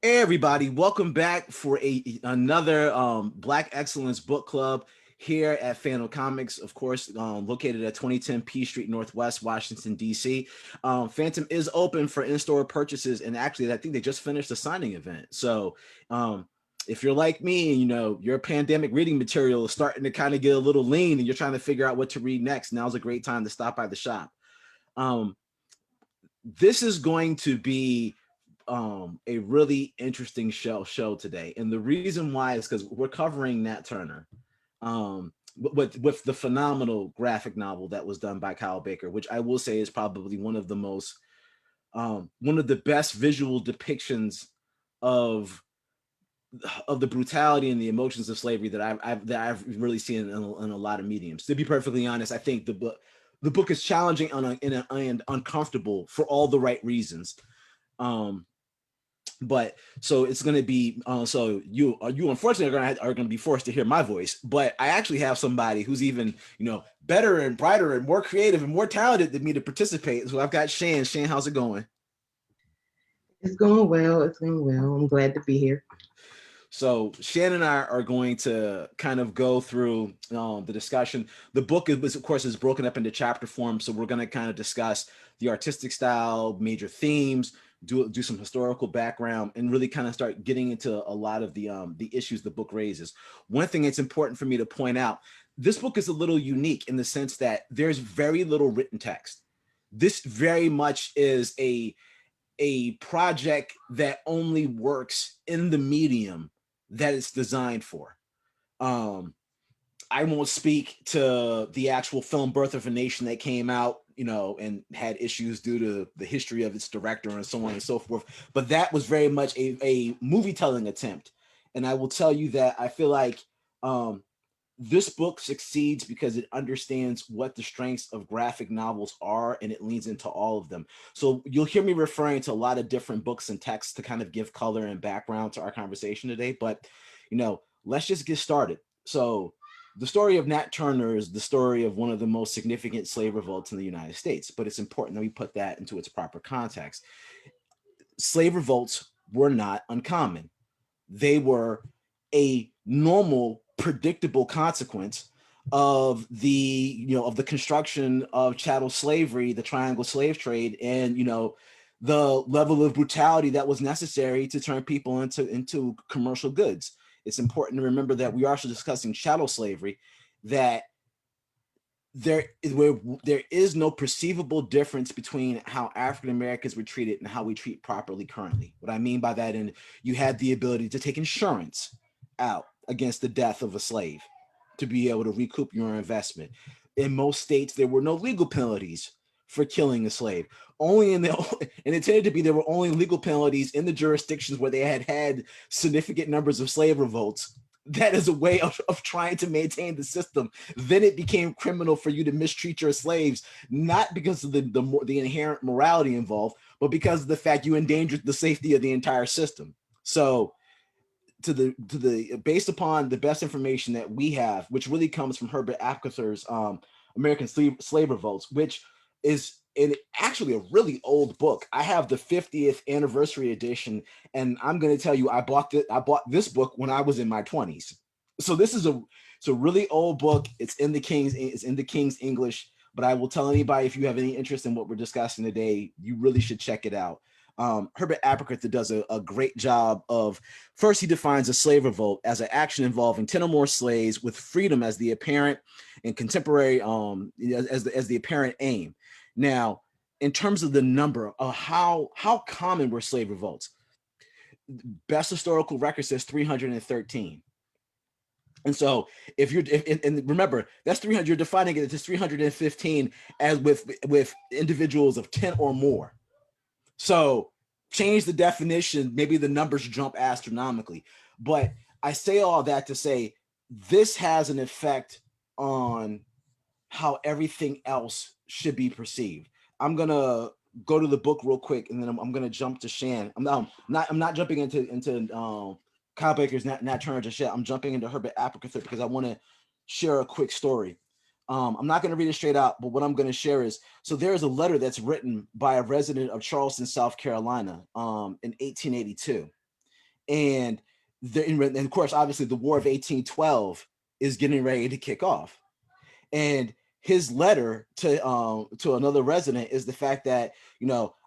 Hey everybody, welcome back for another Black Excellence Book Club here at Fantom Comics, of course, located at 2010 P Street Northwest, Washington, D.C. Fantom is open for in-store purchases, and actually, I think they just finished a signing event. So um, if you're like me, and your pandemic reading material is starting to kind of get a little lean and you're trying to figure out what to read next, now's a great time to stop by the shop. Um, this is going to be a really interesting show today, and the reason why is because we're covering Nat Turner, with the phenomenal graphic novel that was done by Kyle Baker, which I will say is probably one of the best visual depictions of the brutality and the emotions of slavery that I've really seen in a lot of mediums. To be perfectly honest, I think the book is challenging and uncomfortable for all the right reasons. Um, but so it's going to be so you unfortunately are going to be forced to hear my voice, but I actually have somebody who's even better and brighter and more creative and more talented than me to participate. So I've got Shan, how's it going? It's going well. It's going well. I'm glad to be here. So Shan and I are going to kind of go through the discussion. The book is, of course, is broken up into chapter form, so we're going to kind of discuss the artistic style, major themes, do some historical background, and really kind of start getting into a lot of the issues the book raises. One thing that's important for me to point out: this book is a little unique in the sense that there's very little written text. This very much is a project that only works in the medium that it's designed for. Um, I won't speak to the actual film Birth of a Nation that came out, and had issues due to the history of its director and so on and so forth. But that was very much a movie telling attempt. And I will tell you that I feel like um, this book succeeds because it understands what the strengths of graphic novels are, and it leans into all of them. So you'll hear me referring to a lot of different books and texts to kind of give color and background to our conversation today. But let's just get started. So the story of Nat Turner is the story of one of the most significant slave revolts in the United States, but it's important that we put that into its proper context. Slave revolts were not uncommon. They were a normal, predictable consequence of the construction of chattel slavery, the triangle slave trade, and the level of brutality that was necessary to turn people into commercial goods. It's important to remember that we are also discussing chattel slavery, that there is no perceivable difference between how African Americans were treated and how we treat properly currently. What I mean by that, and you had the ability to take insurance out against the death of a slave to be able to recoup your investment. In most states, there were no legal penalties for killing a slave. Only and it tended to be there were only legal penalties in the jurisdictions where they had significant numbers of slave revolts. That is a way of trying to maintain the system. Then it became criminal for you to mistreat your slaves, not because of the inherent morality involved, but because of the fact you endangered the safety of the entire system. So to the based upon the best information that we have, which really comes from Herbert Apker's American slave Revolts, which is actually a really old book. I have the 50th anniversary edition, and I'm going to tell you, I bought this book when I was in my 20s. So it's a really old book. It's in the King's English. But I will tell anybody, if you have any interest in what we're discussing today, you really should check it out. Herbert Apkerth does a great job of, first he defines a slave revolt as an action involving 10 or more slaves with freedom as the apparent and contemporary as the apparent aim. Now, in terms of the number of how common were slave revolts, best historical record says 313. And so if you're and remember, that's 300, you're defining it as 315 as with individuals of 10 or more. So change the definition, maybe the numbers jump astronomically. But I say all that to say this has an effect on how everything else should be perceived. I'm gonna go to the book real quick, and then I'm gonna jump to Shan. I'm not jumping into Kyle Baker's Nat Turner just yet. I'm jumping into Herbert Apkerth because I want to share a quick story. I'm not going to read it straight out, but what I'm going to share is, so there is a letter that's written by a resident of Charleston, South Carolina, in 1882. And and of course, obviously, the War of 1812 is getting ready to kick off. And his letter to another resident is the fact that,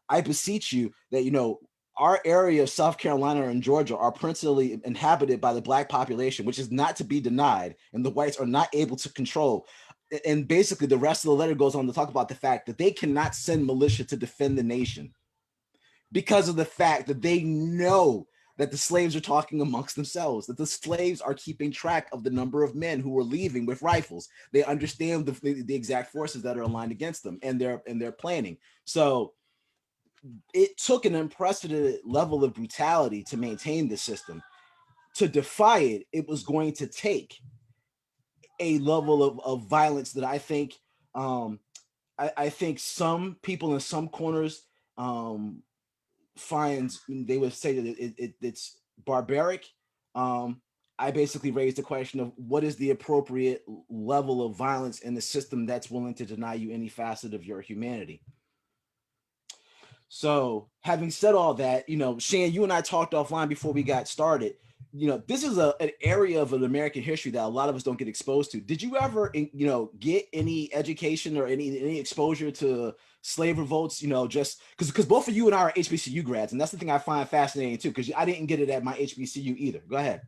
I beseech you that, our area of South Carolina and Georgia are principally inhabited by the black population, which is not to be denied, and the whites are not able to control. And basically, the rest of the letter goes on to talk about the fact that they cannot send militia to defend the nation because of the fact that they know that the slaves are talking amongst themselves, that the slaves are keeping track of the number of men who are leaving with rifles. They understand the exact forces that are aligned against them, and they're planning. So it took an unprecedented level of brutality to maintain this system. To defy it, it was going to take a level of violence that I think I think some people in some corners finds, they would say that it's barbaric. Um, I basically raised the question of what is the appropriate level of violence in a system that's willing to deny you any facet of your humanity. So, having said all that, Shan, you and I talked offline before we got started. This is an area of an American history that a lot of us don't get exposed to. Did you ever, get any education or any exposure to slave revolts? Just because both of you and I are HBCU grads, and that's the thing I find fascinating too. Because I didn't get it at my HBCU either. Go ahead.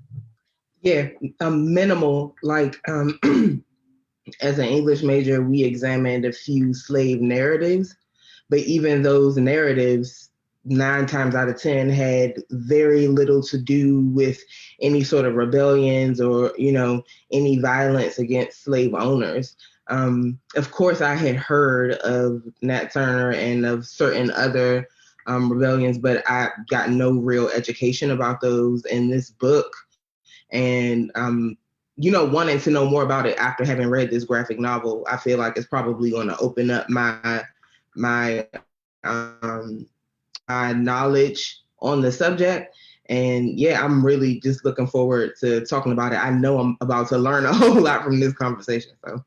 Yeah, minimal. Like as an English major, we examined a few slave narratives, but even those narratives, 9 times out of 10, had very little to do with any sort of rebellions or, any violence against slave owners. Of course, I had heard of Nat Turner and of certain other rebellions, but I got no real education about those in this book. And wanting to know more about it after having read this graphic novel, I feel like it's probably going to open up my my knowledge on the subject. And yeah, I'm really just looking forward to talking about it. I know I'm about to learn a whole lot from this conversation. So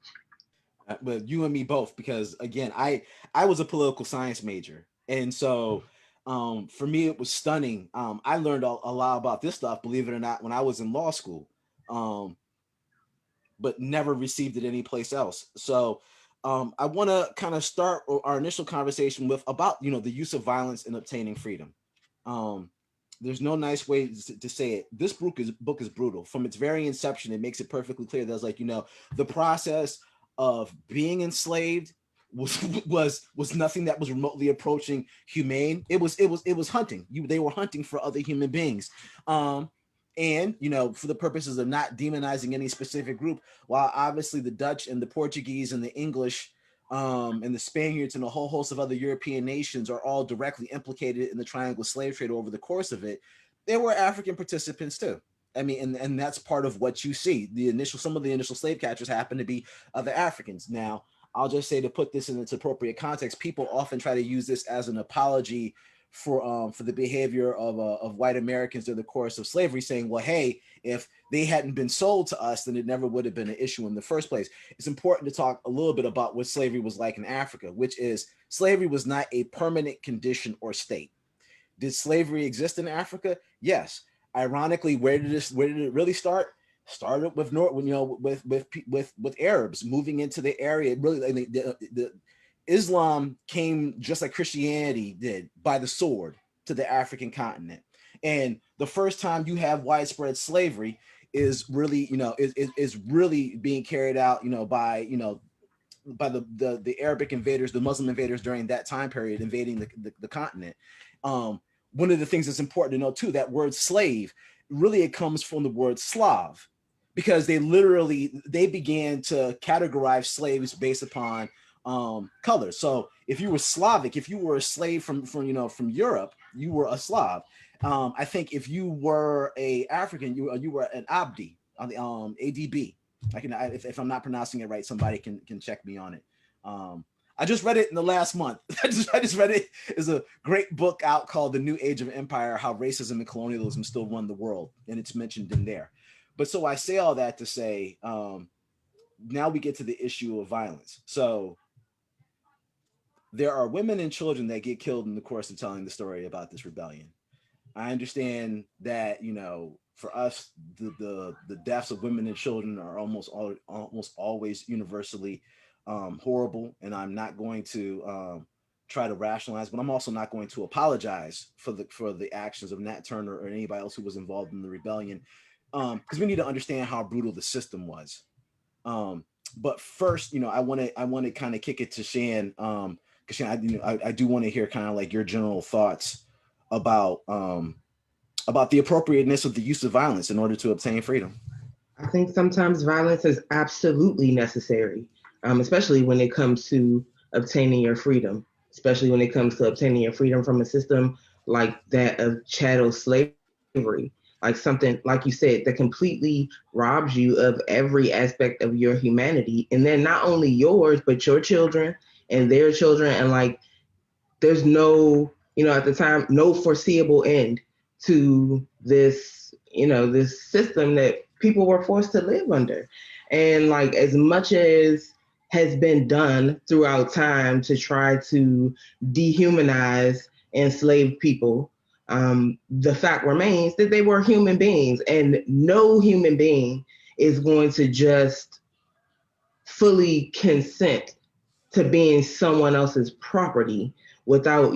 But you and me both, because again, I was a political science major, and so for me it was stunning. I learned a lot about this stuff, believe it or not, when I was in law school, um, but never received it anyplace else. So I want to kind of start our initial conversation with about the use of violence in obtaining freedom. Um, there's no nice way to say it. This book is brutal from its very inception. It makes it perfectly clear that it's like, the process of being enslaved was was nothing that was remotely approaching humane. It was hunting. They were hunting for other human beings. And for the purposes of not demonizing any specific group, while obviously the Dutch and the Portuguese and the English and the Spaniards and a whole host of other European nations are all directly implicated in the triangle slave trade over the course of it, there were African participants too. I mean, and that's part of what you see. Some of the initial slave catchers happen to be other Africans. Now, I'll just say, to put this in its appropriate context, people often try to use this as an apology for the behavior of white Americans during the course of slavery, saying, well, hey, if they hadn't been sold to us, then it never would have been an issue in the first place. It's important to talk a little bit about what slavery was like in Africa, which is slavery was not a permanent condition or state. Did slavery exist in Africa? Yes. Ironically, where did it really start? Started with with Arabs moving into the area. Really, the Islam came just like Christianity did, by the sword, to the African continent. And the first time you have widespread slavery is really, is really being carried out, by the Arabic invaders, the Muslim invaders during that time period invading the continent. Um, One of the things that's important to know too, that word slave, really it comes from the word Slav, because they began to categorize slaves based upon color. So if you were Slavic, if you were a slave from Europe, you were a Slav. I think if you were a African, you were an Abdi on the ADB. If I'm not pronouncing it right, somebody can check me on it. I just read it in the last month. I just read it. It's a great book out called The New Age of Empire: How Racism and Colonialism Still Run the World, and it's mentioned in there. But so I say all that to say, now we get to the issue of violence. So there are women and children that get killed in the course of telling the story about this rebellion. I understand that, you know, for us, the deaths of women and children are almost always universally horrible, and I'm not going to try to rationalize, but I'm also not going to apologize for the actions of Nat Turner or anybody else who was involved in the rebellion, because we need to understand how brutal the system was. Um, but first, you know, I want to kind of kick it to Shan, because Shan, I do want to hear kind of like your general thoughts about about the appropriateness of the use of violence in order to obtain freedom. I think sometimes violence is absolutely necessary, especially when it comes to obtaining your freedom, especially when it comes to obtaining your freedom from a system like that of chattel slavery, like something, like you said, that completely robs you of every aspect of your humanity. And then not only yours, but your children and their children. And like, there's no, at the time, no foreseeable end to this, this system that people were forced to live under. And like, as much as has been done throughout time to try to dehumanize enslaved people, the fact remains that they were human beings, and no human being is going to just fully consent to being someone else's property without,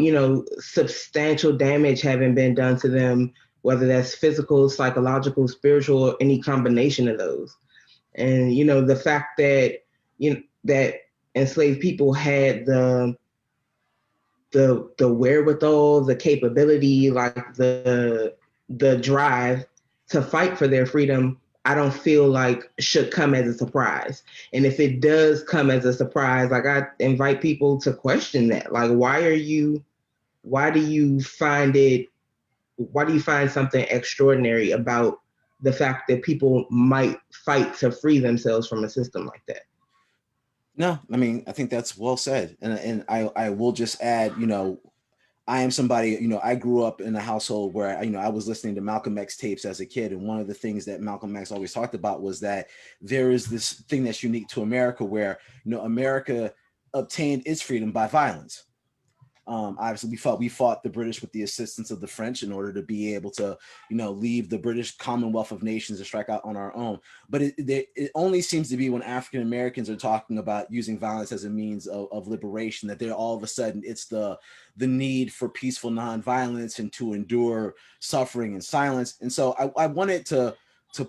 substantial damage having been done to them, whether that's physical, psychological, spiritual, or any combination of those. And, the fact that, that enslaved people had the wherewithal, the capability, like the drive to fight for their freedom, I don't feel like should come as a surprise. And if it does come as a surprise, like I invite people to question that. Like, why do you find it, why do you find something extraordinary about the fact that people might fight to free themselves from a system like that? No, I mean, I think that's well said, and I will just add, you know, I am somebody, you know, I grew up in a household where, you know, I was listening to Malcolm X tapes as a kid. And one of the things that Malcolm X always talked about was that there is this thing that's unique to America where, you know, America obtained its freedom by violence. Obviously, we fought the British with the assistance of the French in order to be able to, you know, leave the British Commonwealth of Nations and strike out on our own. But it only seems to be when African Americans are talking about using violence as a means of liberation that they're all of a sudden it's the need for peaceful nonviolence and to endure suffering in silence. And so I wanted to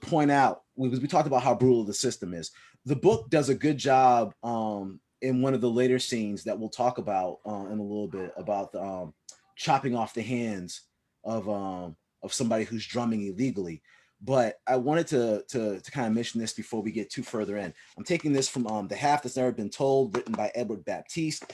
point out, because we talked about how brutal the system is. The book does a good job in one of the later scenes that we'll talk about in a little bit about the chopping off the hands of somebody who's drumming illegally. But I wanted to kind of mention this before we get too further in. I'm taking this from The Half That's Never Been Told, written by Edward Baptiste.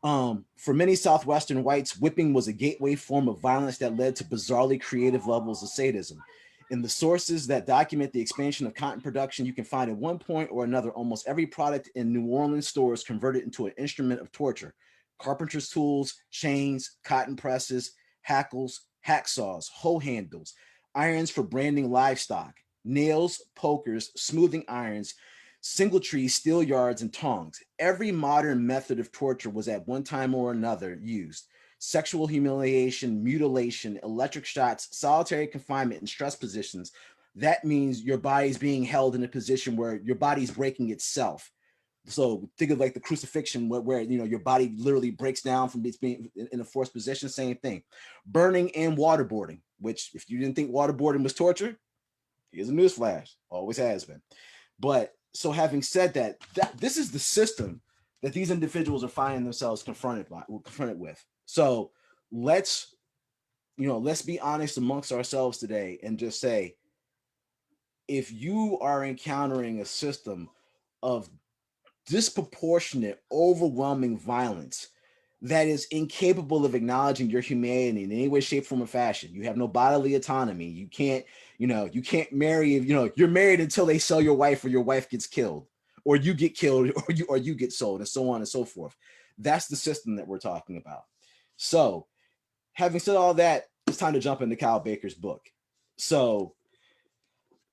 For many Southwestern whites, whipping was a gateway form of violence that led to bizarrely creative levels of sadism. In the sources that document the expansion of cotton production, you can find at one point or another almost every product in New Orleans stores converted into an instrument of torture. Carpenter's tools, chains, cotton presses, hackles, hacksaws, hoe handles, irons for branding livestock, nails, pokers, smoothing irons, singletrees, steel yards, and tongs. Every modern method of torture was at one time or another used. Sexual humiliation, mutilation, electric shots, solitary confinement, and stress positions. That means your body's being held in a position where your body's breaking itself. So think of like the crucifixion where you know your body literally breaks down from being in a forced position. Same thing. Burning and waterboarding, which if you didn't think waterboarding was torture, here's a newsflash. Always has been. But so having said that, this is the system that these individuals are finding themselves confronted with. So let's let's be honest amongst ourselves today and just say, if you are encountering a system of disproportionate, overwhelming violence that is incapable of acknowledging your humanity in any way, shape, form, or fashion. You have no bodily autonomy. You can't, you can't marry. You're married until they sell your wife or your wife gets killed, or you get killed, or you get sold, and so on and so forth. That's the system that we're talking about. So, having said all that, it's time to jump into Kyle Baker's book. So,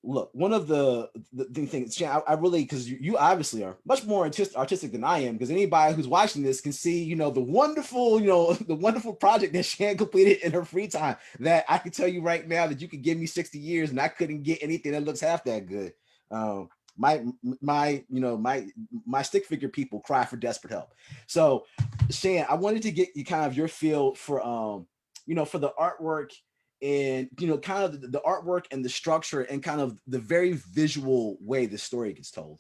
look, one of the things, I really, because you obviously are much more artistic than I am, because anybody who's watching this can see, the wonderful, the wonderful project that Shan completed in her free time. That I can tell you right now that you could give me 60 years and I couldn't get anything that looks half that good. Um, my my stick figure people cry for desperate help. So, Shan, I wanted to get you kind of your feel for for the artwork, and kind of the artwork and the structure and kind of the very visual way the story gets told.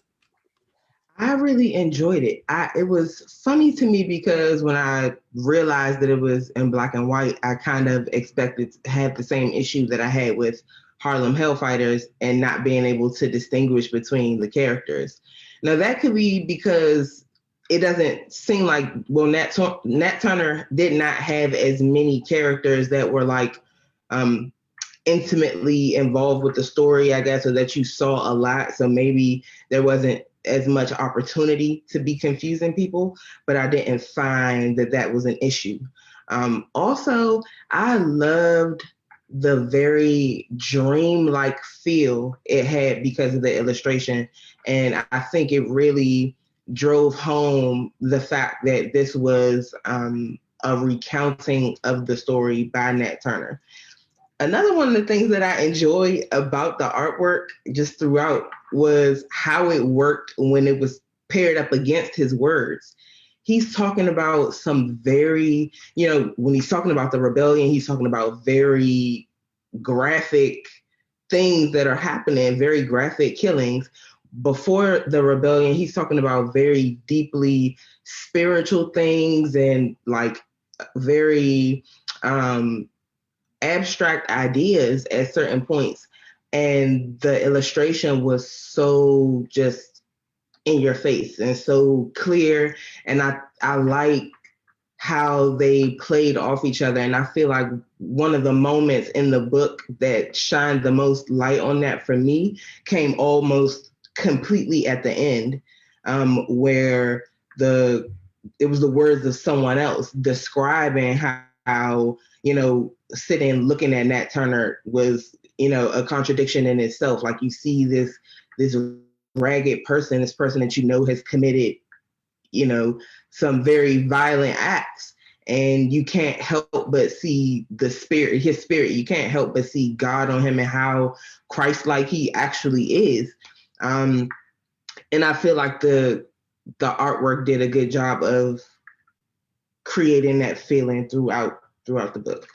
I really enjoyed it. It was funny to me because when I realized that it was in black and white, I kind of expected to have the same issue that I had with Harlem Hellfighters and not being able to distinguish between the characters. Now that could be because it doesn't seem like, well, Nat Turner did not have as many characters that were like um, intimately involved with the story, I guess, or that you saw a lot. So maybe there wasn't as much opportunity to be confusing people, but I didn't find that that was an issue. Also, I loved the very dream-like feel it had because of the illustration, and I think it really drove home the fact that this was a recounting of the story by Nat Turner. Another one of the things that I enjoy about the artwork just throughout was how it worked when it was paired up against his words. He's talking about some very, when he's talking about the rebellion, he's talking about very graphic things that are happening, very graphic killings. Before the rebellion, he's talking about very deeply spiritual things and like very abstract ideas at certain points, and the illustration was so just in your face and so clear, and I like how they played off each other. And I feel like one of the moments in the book that shined the most light on that for me came almost completely at the end, where it was the words of someone else describing how sitting looking at Nat Turner was a contradiction in itself. Like, you see this ragged person, this person that has committed some very violent acts, and you can't help but see his spirit. You can't help but see God on him and how Christ-like he actually is. And I feel like the artwork did a good job of creating that feeling throughout the book.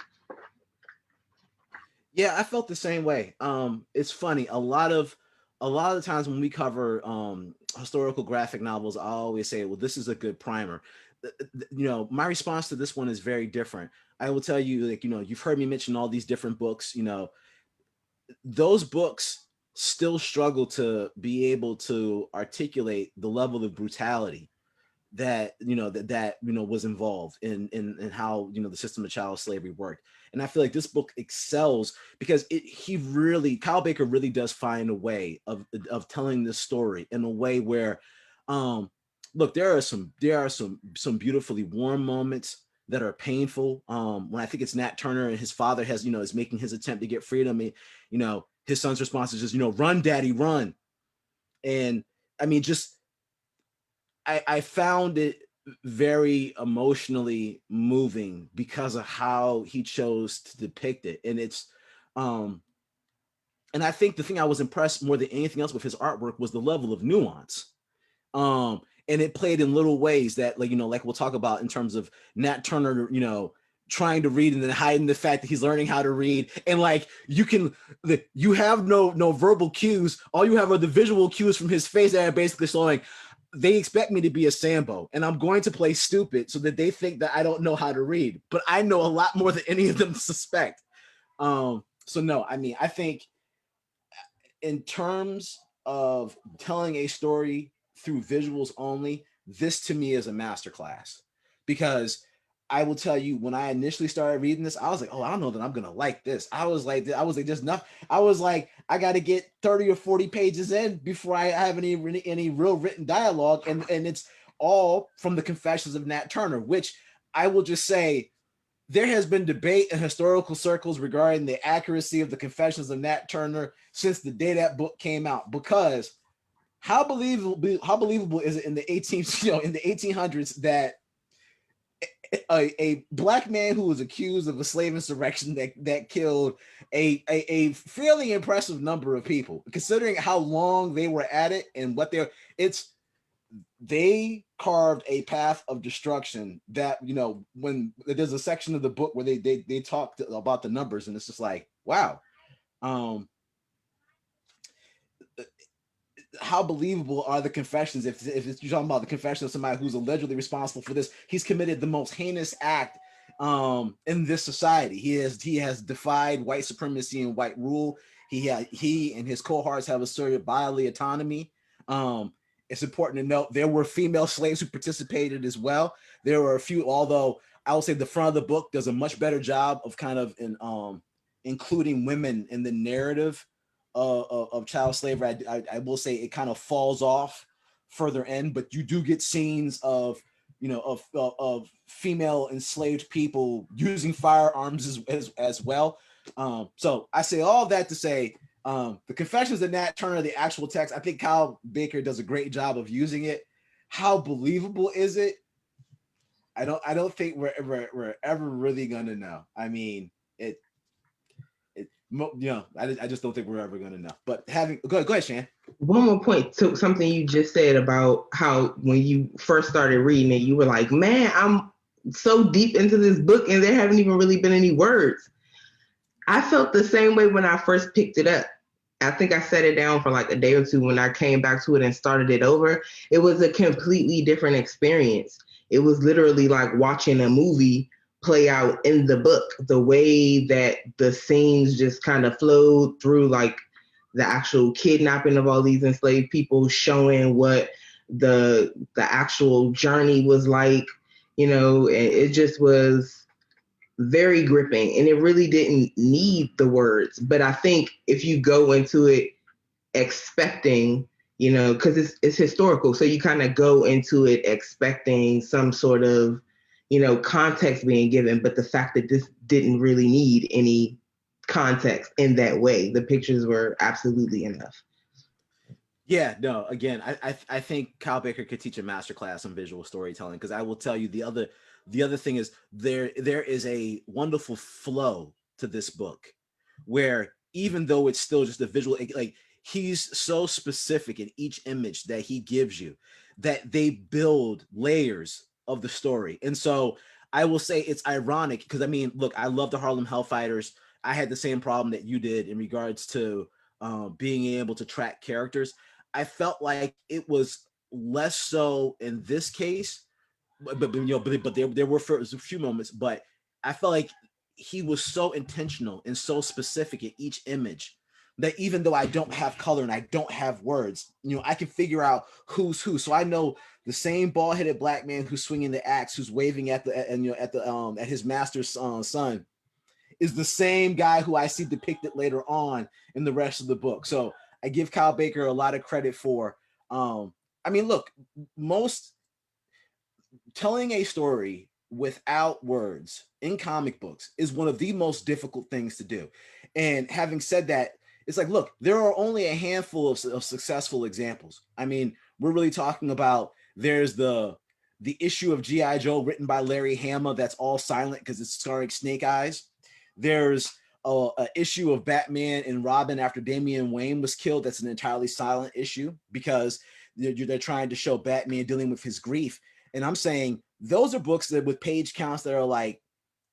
Yeah, I felt the same way. It's funny. A lot of the times when we cover historical graphic novels, I always say, "Well, this is a good primer." My response to this one is very different. I will tell you, like, you've heard me mention all these different books. Those books still struggle to be able to articulate the level of brutality that was involved in how the system of child slavery worked. And I feel like this book excels because Kyle Baker really does find a way of telling this story in a way where look, there are some beautifully warm moments that are painful. When I think it's Nat Turner and his father is making his attempt to get freedom, his son's response is just run, daddy, run. And I mean, just I found it very emotionally moving because of how he chose to depict it. Um and I think the thing I was impressed more than anything else with his artwork was the level of nuance. And it played in little ways that, like we'll talk about in terms of Nat Turner, trying to read and then hiding the fact that he's learning how to read. And like you have no verbal cues. All you have are the visual cues from his face that are basically showing they expect me to be a Sambo and I'm going to play stupid so that they think that I don't know how to read, but I know a lot more than any of them suspect. So no, I mean, I think in terms of telling a story through visuals only, this to me is a masterclass because I will tell you, when I initially started reading this, I was like, oh, I don't know that I'm gonna like this. I was like, just enough. I was like, I got to get 30 or 40 pages in before I have any real written dialogue, and it's all from the Confessions of Nat Turner, which I will just say, there has been debate in historical circles regarding the accuracy of the Confessions of Nat Turner since the day that book came out. Because how believable is it in the 1800s that a black man who was accused of a slave insurrection that killed a fairly impressive number of people, considering how long they were at it and what it's they carved a path of destruction that, when there's a section of the book where they talked about the numbers, and it's just like, wow. um how believable are the confessions if you're talking about the confession of somebody who's allegedly responsible for this? He's committed the most heinous act in this society. He has defied white supremacy and white rule. He and his cohorts have asserted bodily autonomy. It's important to note there were female slaves who participated as well. There were a few, although I would say the front of the book does a much better job of kind of including women in the narrative of child slavery. I will say it kind of falls off further in, but you do get scenes of female enslaved people using firearms as well. So I say all that to say, the Confessions of Nat Turner, the actual text, I think Kyle Baker does a great job of using it. How believable is it? I don't think we're ever really gonna know. I mean, I just don't think we're ever gonna know. But go ahead, Shan. One more point to something you just said about how when you first started reading it, you were like, man, I'm so deep into this book and there haven't even really been any words. I felt the same way when I first picked it up. I think I set it down for like a day or two. When I came back to it and started it over, it was a completely different experience. It was literally like watching a movie play out in the book. The way that the scenes just kind of flowed through, like the actual kidnapping of all these enslaved people, showing what the actual journey was like, and it just was very gripping, and it really didn't need the words. But I think if you go into it expecting, because it's historical, so you kind of go into it expecting some sort of, context being given. But the fact that this didn't really need any context in that way, the pictures were absolutely enough. Yeah, no. Again, I think Kyle Baker could teach a master class on visual storytelling, because I will tell you the other thing is there is a wonderful flow to this book, where even though it's still just a visual, like he's so specific in each image that he gives you, that they build layers of the story. And so I will say it's ironic, because I mean, look, I love the Harlem Hellfighters. I had the same problem that you did in regards to being able to track characters. I felt like it was less so in this case, but there were a few moments, but I felt like he was so intentional and so specific in each image that even though I don't have color and I don't have words, I can figure out who's who. So I know the same bald-headed black man who's swinging the axe, who's waving at his master's son, is the same guy who I see depicted later on in the rest of the book. So I give Kyle Baker a lot of credit for. I mean, look, most telling a story without words in comic books is one of the most difficult things to do. And having said that, it's like, look, there are only a handful of successful examples. I mean, we're really talking about, there's the issue of G.I. Joe written by Larry Hama that's all silent because it's starring Snake Eyes. There's a issue of Batman and Robin after Damian Wayne was killed that's an entirely silent issue, because they're trying to show Batman dealing with his grief. And I'm saying those are books that with page counts that are like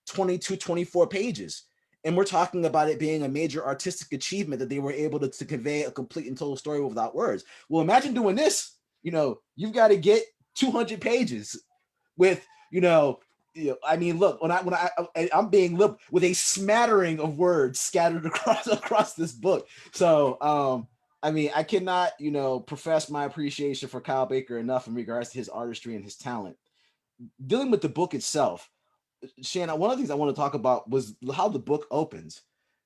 22, 24 pages. And we're talking about it being a major artistic achievement that they were able to convey a complete and total story without words. Well, imagine doing this. You've got to get 200 pages with, I mean, look, I'm being looked with a smattering of words scattered across this book. So, I mean, I cannot, profess my appreciation for Kyle Baker enough in regards to his artistry and his talent. Dealing with the book itself, Shanna, one of the things I want to talk about was how the book opens,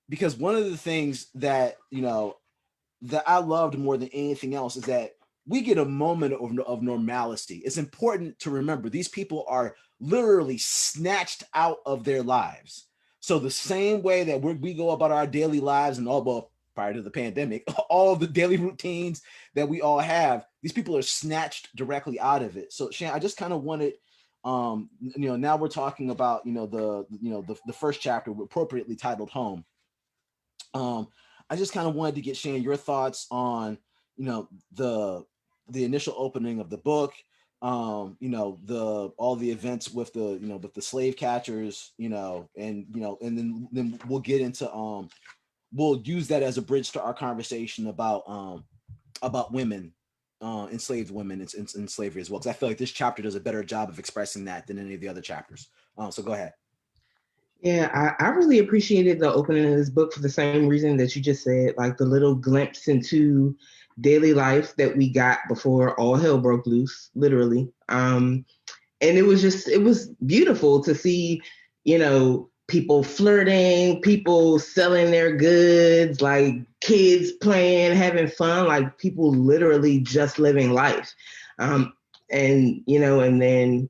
because one of the things that that I loved more than anything else is that we get a moment of normalcy. It's important to remember these people are literally snatched out of their lives. So the same way that we go about our daily lives and all, well, prior to the pandemic, all the daily routines that we all have, these people are snatched directly out of it. So Shan, I just kind of wanted, now we're talking about, the first chapter appropriately titled Home. um, I just kind of wanted to get Shane your thoughts on, you know, the initial opening of the book, the all the events with the with the slave catchers, and then we'll get into we'll use that as a bridge to our conversation about women, enslaved women in slavery as well, because I feel like this chapter does a better job of expressing that than any of the other chapters. So go ahead. Yeah, I really appreciated the opening of this book for the same reason that you just said, like the little glimpse into daily life that we got before all hell broke loose, literally. And it was beautiful to see, people flirting, people selling their goods, like kids playing, having fun, like people literally just living life. And then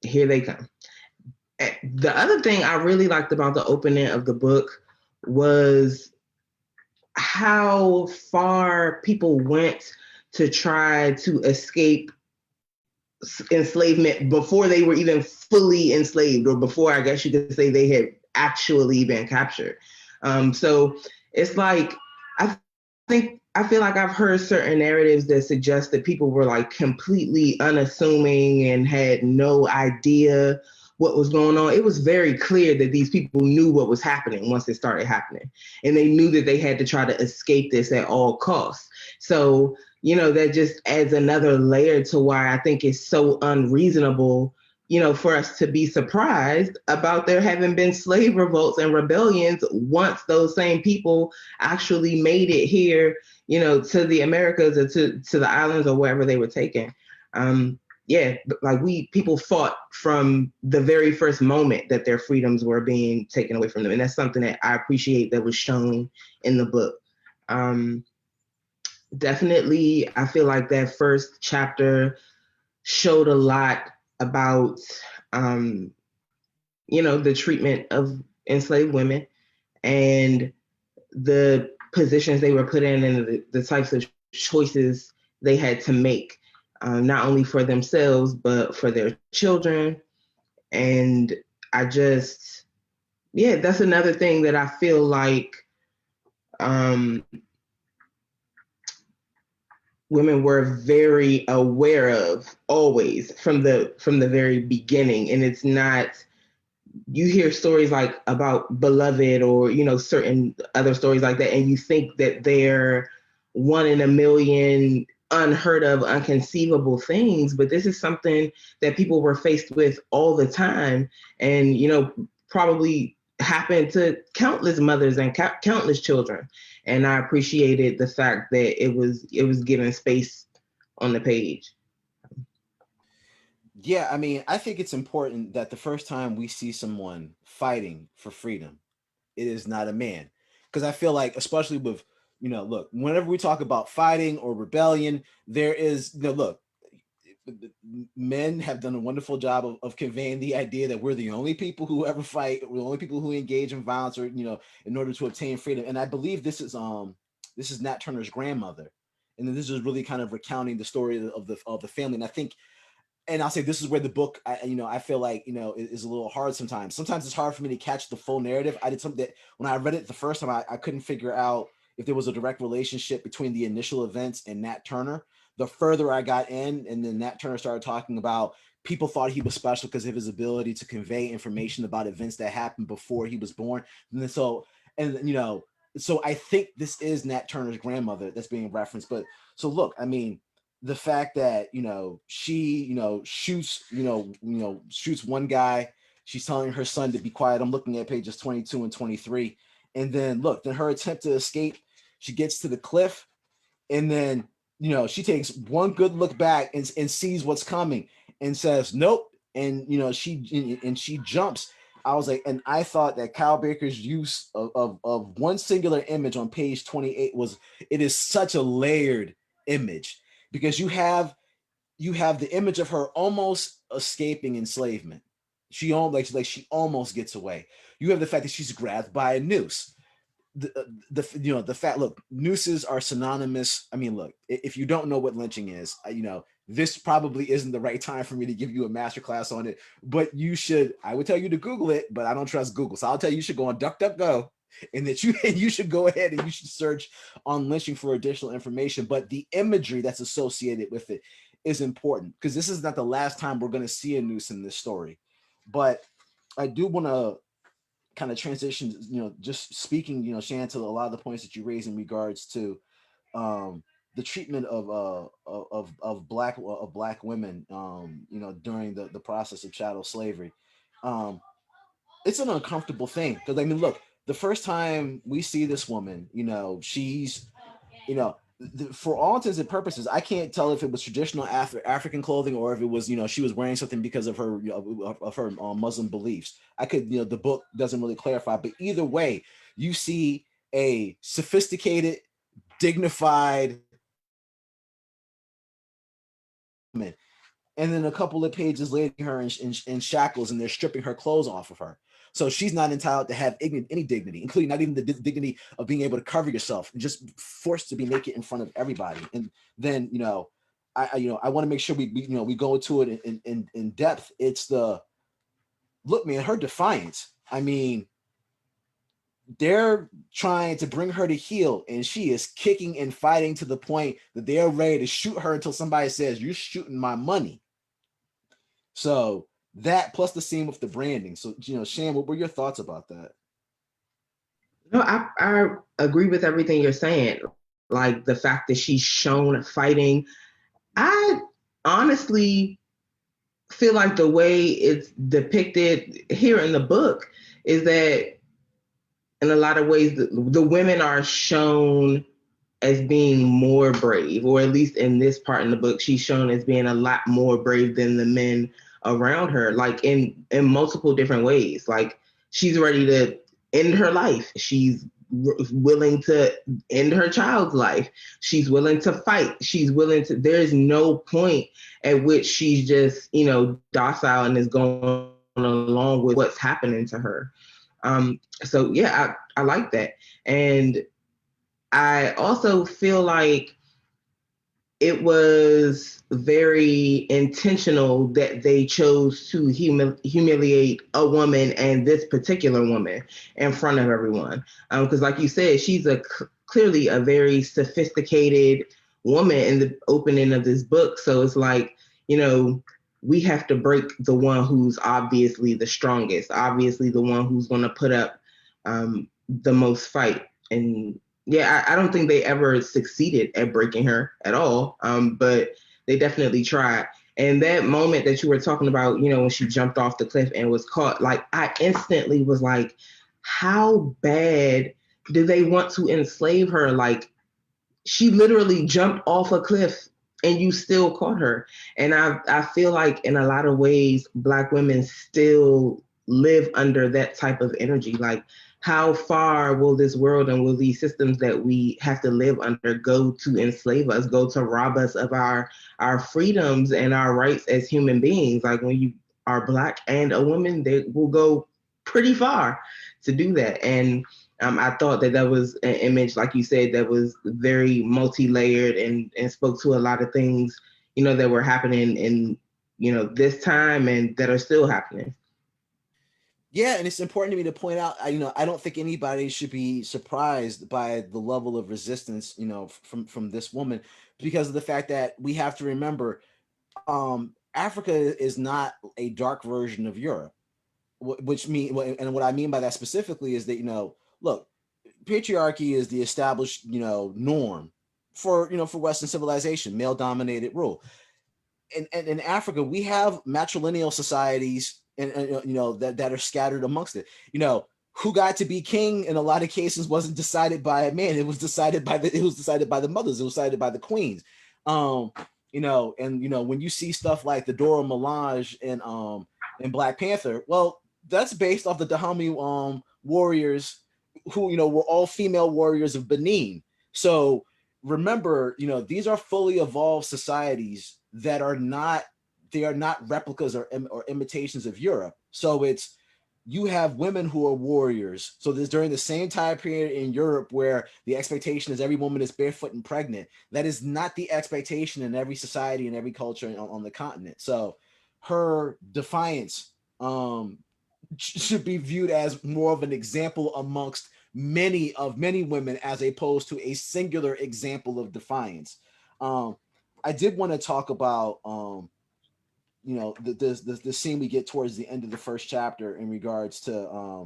here they come. The other thing I really liked about the opening of the book was how far people went to try to escape enslavement before they were even fully enslaved, or before, I guess you could say, they had actually been captured. So it's like, I feel like I've heard certain narratives that suggest that people were like completely unassuming and had no idea what was going on. It was very clear that these people knew what was happening once it started happening. And they knew that they had to try to escape this at all costs. So, that just adds another layer to why I think it's so unreasonable, for us to be surprised about there having been slave revolts and rebellions once those same people actually made it here, to the Americas, or to the islands, or wherever they were taken. Yeah, like people fought from the very first moment that their freedoms were being taken away from them. And that's something that I appreciate that was shown in the book. Definitely, I feel like that first chapter showed a lot about, the treatment of enslaved women and the positions they were put in, and the types of choices they had to make, not only for themselves, but for their children. And that's another thing that I feel like women were very aware of always from the very beginning. And it's not, you hear stories like about Beloved, or certain other stories like that, and you think that they're one in a million, unheard of, unconceivable things, but this is something that people were faced with all the time, and probably happened to countless mothers and countless children. And I appreciated the fact that it was given space on the page. Yeah, I mean, I think it's important that the first time we see someone fighting for freedom, it is not a man. Because I feel like, especially with, look, whenever we talk about fighting or rebellion, there is, look, men have done a wonderful job of conveying the idea that we're the only people who ever fight, we're the only people who engage in violence, or, in order to obtain freedom. And I believe this is Nat Turner's grandmother. And this is really kind of recounting the story of the family. And I think, and I'll say this is where the book, I feel like, is a little hard sometimes. Sometimes it's hard for me to catch the full narrative. I did something that when I read it the first time, I couldn't figure out if there was a direct relationship between the initial events and Nat Turner. The further I got in, and then Nat Turner started talking about, people thought he was special because of his ability to convey information about events that happened before he was born. And then so I think this is Nat Turner's grandmother that's being referenced. But so look, I mean, the fact that she shoots one guy, she's telling her son to be quiet. I'm looking at pages 22 and 23, and then then her attempt to escape, she gets to the cliff, and then she takes one good look back and sees what's coming and says nope, and she jumps. I was like, and I thought that Kyle Baker's use of one singular image on page 28 it is such a layered image, because you have you have the image of her almost escaping enslavement. She almost like she almost gets away. You have the fact that she's grabbed by a noose. The fact, look, nooses are synonymous. I mean, look, if you don't know what lynching is, this probably isn't the right time for me to give you a master class on it, but you should. I would tell you to Google it, but I don't trust Google, so I'll tell you should go on DuckDuckGo, and that you should go ahead and you should search on lynching for additional information. But the imagery that's associated with it is important, because this is not the last time we're going to see a noose in this story. But I do want to kind of transition, just speaking, Shan, to a lot of the points that you raised in regards to the treatment of black women, during the process of chattel slavery. Um, it's an uncomfortable thing, because I mean, look, the first time we see this woman, she's, for all intents and purposes, I can't tell if it was traditional African clothing, or if it was, she was wearing something because of her, of her Muslim beliefs. I could, the book doesn't really clarify, but either way, you see a sophisticated, dignified woman, and then a couple of pages later, her in shackles, and they're stripping her clothes off of her. So she's not entitled to have any dignity, including not even the dignity of being able to cover yourself, and just forced to be naked in front of everybody. And then, I want to make sure we go into it in depth. It's the look, man, her defiance. I mean, they're trying to bring her to heel, and she is kicking and fighting to the point that they're ready to shoot her until somebody says, "You're shooting my money." So that, plus the scene with the branding. So, Shan, what were your thoughts about that? No, I agree with everything you're saying. Like the fact that she's shown fighting. I honestly feel like the way it's depicted here in the book is that in a lot of ways the women are shown as being more brave, or at least in this part in the book, she's shown as being a lot more brave than the men around her, like in multiple different ways. Like she's ready to end her life. She's willing to end her child's life. She's willing to fight. She's willing to. There's no point at which she's just docile and is going along with what's happening to her. So yeah, I like that. And I also feel like it was very intentional that they chose to humiliate a woman, and this particular woman, in front of everyone. Because like you said, she's clearly a very sophisticated woman in the opening of this book. So it's like, we have to break the one who's obviously the strongest, obviously the one who's going to put up the most fight. And yeah, I don't think they ever succeeded at breaking her at all. But they definitely tried. And that moment that you were talking about, when she jumped off the cliff and was caught, like I instantly was like, how bad do they want to enslave her? Like she literally jumped off a cliff and you still caught her. And I feel like in a lot of ways, Black women still live under that type of energy. Like, how far will this world and will these systems that we have to live under go to enslave us, go to rob us of our freedoms and our rights as human beings? Like when you are Black and a woman, they will go pretty far to do that. And I thought that was an image, like you said, that was very multi-layered and spoke to a lot of things, that were happening in, this time and that are still happening. Yeah, and it's important to me to point out, I don't think anybody should be surprised by the level of resistance, from this woman, because of the fact that we have to remember, Africa is not a dark version of Europe, which mean, and what I mean by that specifically is that, look, patriarchy is the established, norm for Western civilization, male dominated rule. And in Africa, we have matrilineal societies, and that are scattered amongst it. Who got to be king in a lot of cases wasn't decided by a man. It was decided by the mothers. It was decided by the queens. When you see stuff like the Dora Milaje in Black Panther, well, that's based off the Dahomey warriors, who were all female warriors of Benin. So remember, these are fully evolved societies that are not, they are not replicas or imitations of Europe. So it's, you have women who are warriors. So there's during the same time period in Europe where the expectation is every woman is barefoot and pregnant. That is not the expectation in every society and every culture on the continent. So her defiance should be viewed as more of an example amongst many women as opposed to a singular example of defiance. Um, I did want to talk about the scene we get towards the end of the first chapter in regards to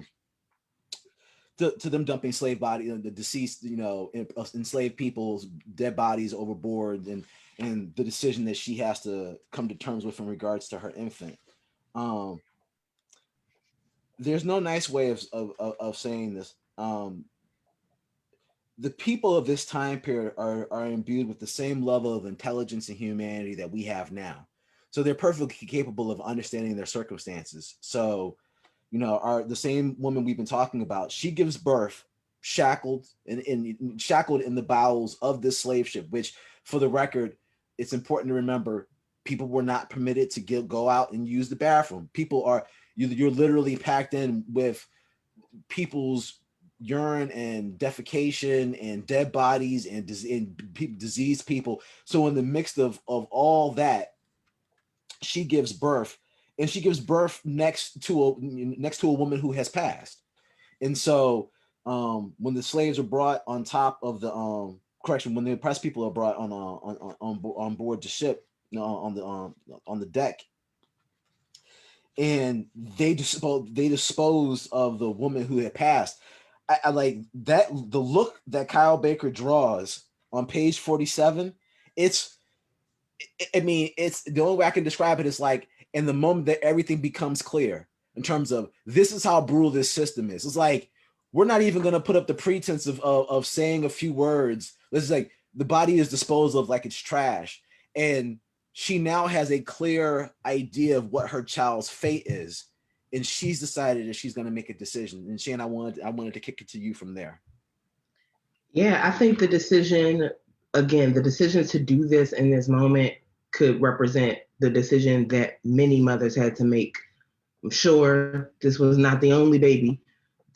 them dumping slave body, the deceased, enslaved people's dead bodies overboard, and the decision that she has to come to terms with in regards to her infant. Um, there's no nice way of saying this. The people of this time period are imbued with the same level of intelligence and humanity that we have now. So they're perfectly capable of understanding their circumstances. So, are the same woman we've been talking about, she gives birth shackled shackled in the bowels of this slave ship, which, for the record, it's important to remember, people were not permitted to go out and use the bathroom. People are, you're literally packed in with people's urine and defecation and dead bodies and diseased people. So in the mix of all that, she gives birth, and she gives birth next to a woman who has passed. And so when the slaves are brought on top of the correction, when the oppressed people are brought on board the ship, on the deck, and they dispose of the woman who had passed. I like that, the look that Kyle Baker draws on page 47. It's, I mean, it's the only way I can describe it is like, in the moment that everything becomes clear in terms of this is how brutal this system is. It's like, we're not even going to put up the pretense of saying a few words. This is like, the body is disposed of like it's trash. And she now has a clear idea of what her child's fate is. And she's decided that she's going to make a decision. And Shane, I wanted to kick it to you from there. Yeah, I think the decision to do this in this moment could represent the decision that many mothers had to make. I'm sure this was not the only baby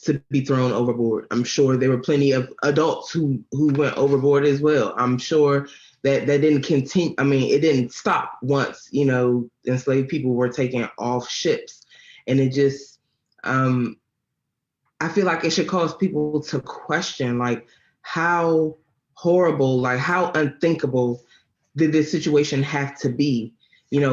to be thrown overboard. I'm sure there were plenty of adults who went overboard as well. I'm sure that didn't continue. I mean, it didn't stop once, enslaved people were taken off ships. And it just, I feel like it should cause people to question, like, how horrible, like how unthinkable did this situation have to be,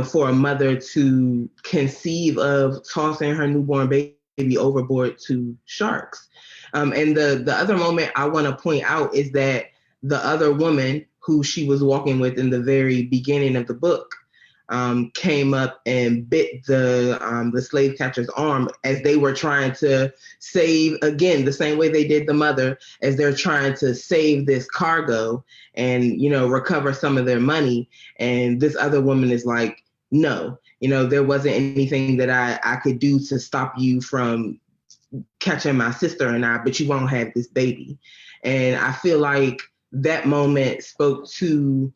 for a mother to conceive of tossing her newborn baby overboard to sharks. And the other moment I want to point out is that the other woman who she was walking with in the very beginning of the book came up and bit the slave catcher's arm as they were trying to save, again, the same way they did the mother, as they're trying to save this cargo and, recover some of their money. And this other woman is like, no, there wasn't anything that I could do to stop you from catching my sister and I, but you won't have this baby. And I feel like that moment spoke to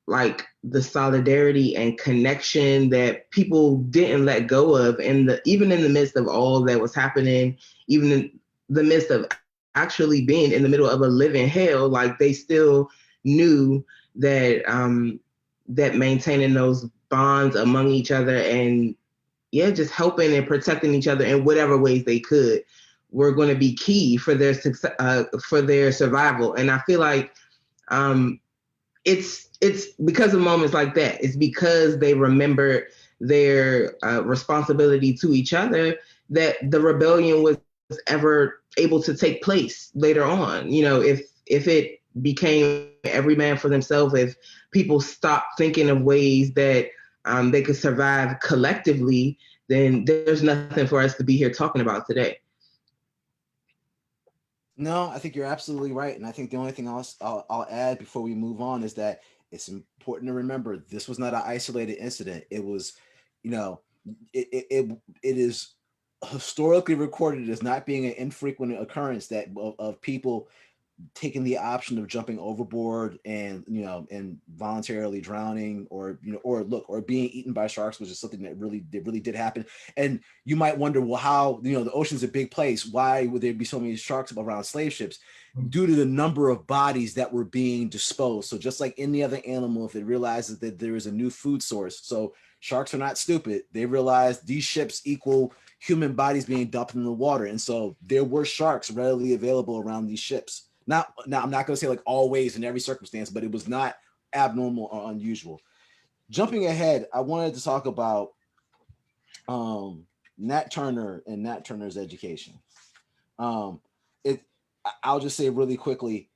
like the solidarity and connection that people didn't let go of, and even in the midst of all that was happening, even in the midst of actually being in the middle of a living hell, like they still knew that that maintaining those bonds among each other and yeah, just helping and protecting each other in whatever ways they could were going to be key for their success, for their survival. And I feel like it's because of moments like that. It's because they remembered their responsibility to each other that the rebellion was ever able to take place later on. If it became every man for themselves, if people stopped thinking of ways that they could survive collectively, then there's nothing for us to be here talking about today. No, I think you're absolutely right, and I think the only thing I'll add before we move on is that it's important to remember this was not an isolated incident. It was, you know, it is historically recorded as not being an infrequent occurrence that of people taking the option of jumping overboard and and voluntarily drowning, or or being eaten by sharks, which is something that really did happen. And you might wonder, well, how, the ocean's a big place, why would there be so many sharks around slave ships? Due to the number of bodies that were being disposed. So just like any other animal, if it realizes that there is a new food source, so sharks are not stupid, they realize these ships equal human bodies being dumped in the water, and so there were sharks readily available around these ships. Now I'm not going to say like always in every circumstance, but it was not abnormal or unusual. Jumping ahead, I wanted to talk about Nat Turner and Nat Turner's education. Um, it I'll just say really quickly,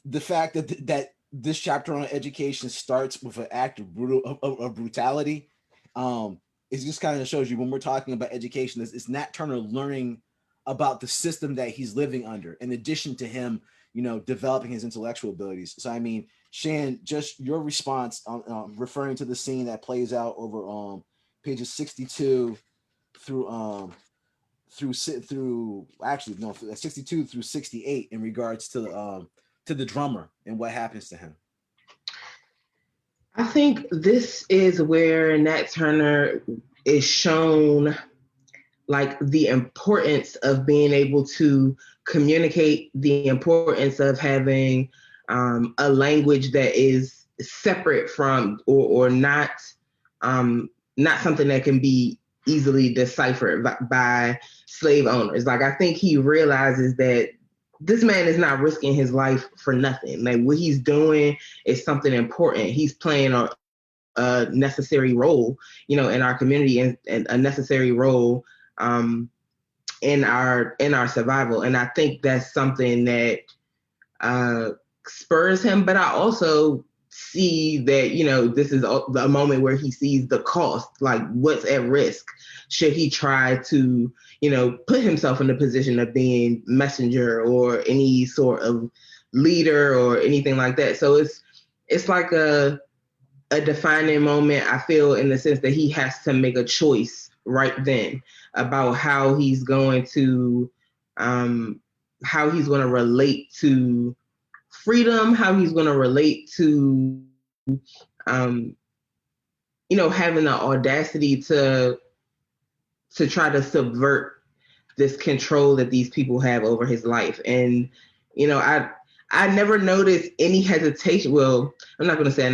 the fact that this chapter on education starts with an act of brutality, it just kind of shows you, when we're talking about education, it's Nat Turner learning about the system that he's living under, in addition to him, developing his intellectual abilities. So, I mean, Shan, just your response on referring to the scene that plays out over pages 62 through through actually no 62 through 68 in regards to the drummer and what happens to him. I think this is where Nat Turner is shown like the importance of being able to communicate, the importance of having a language that is separate from or not something that can be easily deciphered by slave owners. Like, I think he realizes that this man is not risking his life for nothing. Like, what he's doing is something important. He's playing a necessary role, in our community, and a necessary role in our survival. And I think that's something that spurs him. But I also see that this is a moment where he sees the cost, like what's at risk should he try to put himself in the position of being messenger or any sort of leader or anything like that. So it's like a defining moment, I feel, in the sense that he has to make a choice right then about how he's going to relate to freedom, how he's going to relate to having the audacity to try to subvert this control that these people have over his life. And I never noticed any hesitation. Well, I'm not going to say I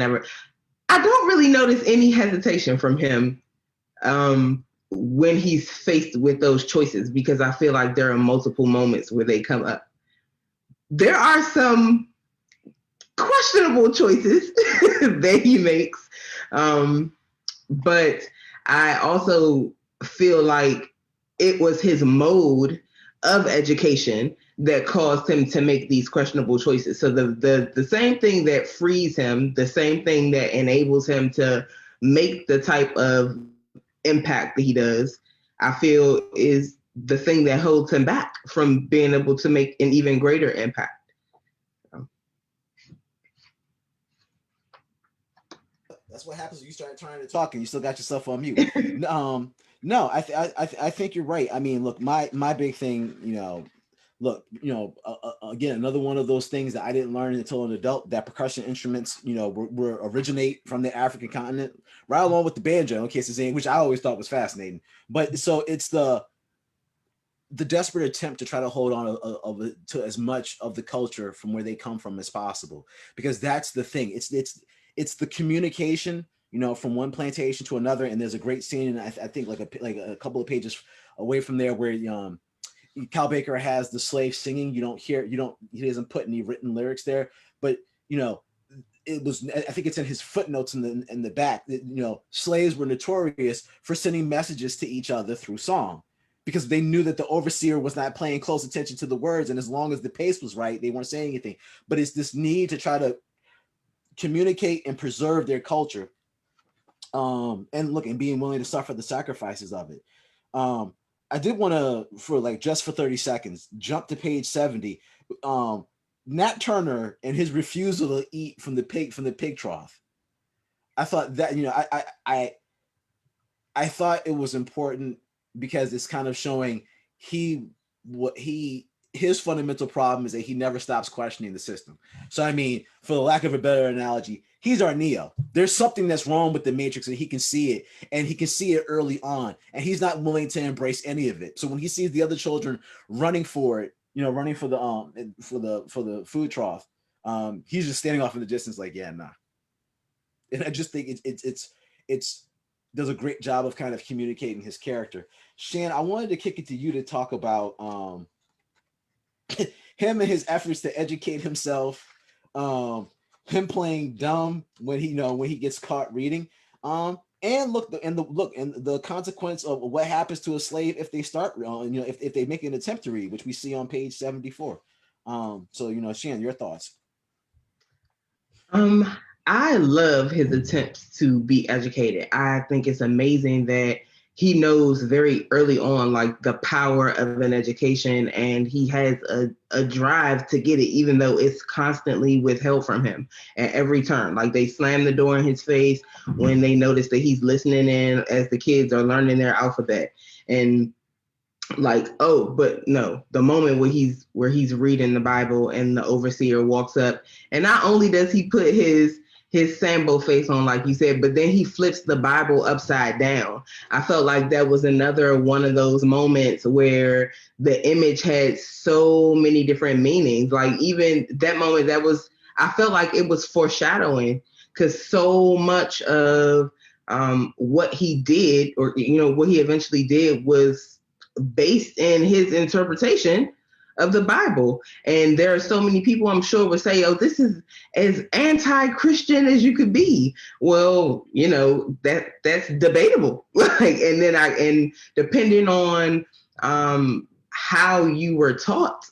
don't really notice any hesitation from him when he's faced with those choices, because I feel like there are multiple moments where they come up. There are some questionable choices that he makes, but I also feel like it was his mode of education that caused him to make these questionable choices. So the same thing that frees him, the same thing that enables him to make the type of impact that he does, I feel is the thing that holds him back from being able to make an even greater impact. That's what happens when you start trying to talk and you still got yourself on mute. No, I think you're right. I mean, look, my big thing, look, again, another one of those things that I didn't learn until an adult, that percussion instruments, were originate from the African continent, right along with the banjo, in case there's any, which I always thought was fascinating. But so it's the desperate attempt to try to hold on to as much of the culture from where they come from as possible, because that's the thing. It's the communication, from one plantation to another. And there's a great scene, and I think like a couple of pages away from there, where Cal Baker has the slave singing. He doesn't put any written lyrics there, but it was, I think it's in his footnotes in the back that slaves were notorious for sending messages to each other through song, because they knew that the overseer was not paying close attention to the words, and as long as the pace was right, they weren't saying anything. But it's this need to try to communicate and preserve their culture, and being willing to suffer the sacrifices of it. I did want to, for 30 seconds, jump to page 70. Nat Turner and his refusal to eat from the pig trough. I thought that I thought it was important, because it's kind of showing he his fundamental problem is that he never stops questioning the system. So I mean, for the lack of a better analogy, he's our Neo. There's something that's wrong with the Matrix, and he can see it, and he can see it early on, and he's not willing to embrace any of it. So when he sees the other children running for it, running for the food trough, he's just standing off in the distance, like, yeah, nah. And I just think it's does a great job of kind of communicating his character. Shan, I wanted to kick it to you to talk about him and his efforts to educate himself, him playing dumb when he gets caught reading, and the consequence of what happens to a slave if they start, if they make an attempt to read, which we see on page 74. So Shan, your thoughts? Um, I love his attempts to be educated. I think it's amazing that he knows very early on, like, the power of an education, and he has a drive to get it, even though it's constantly withheld from him at every turn. Like, they slam the door in his face when they notice that he's listening in as the kids are learning their alphabet. And like, oh, but no, the moment where he's reading the Bible and the overseer walks up, and not only does he put his Sambo face on, like you said, but then he flips the Bible upside down. I felt like that was another one of those moments where the image had so many different meanings. Like, even that moment, I felt like it was foreshadowing, because so much of what he did, or what he eventually did, was based in his interpretation of the Bible. And there are so many people, I'm sure, would say, oh, this is as anti-Christian as you could be. Well, that's debatable. And depending on how you were taught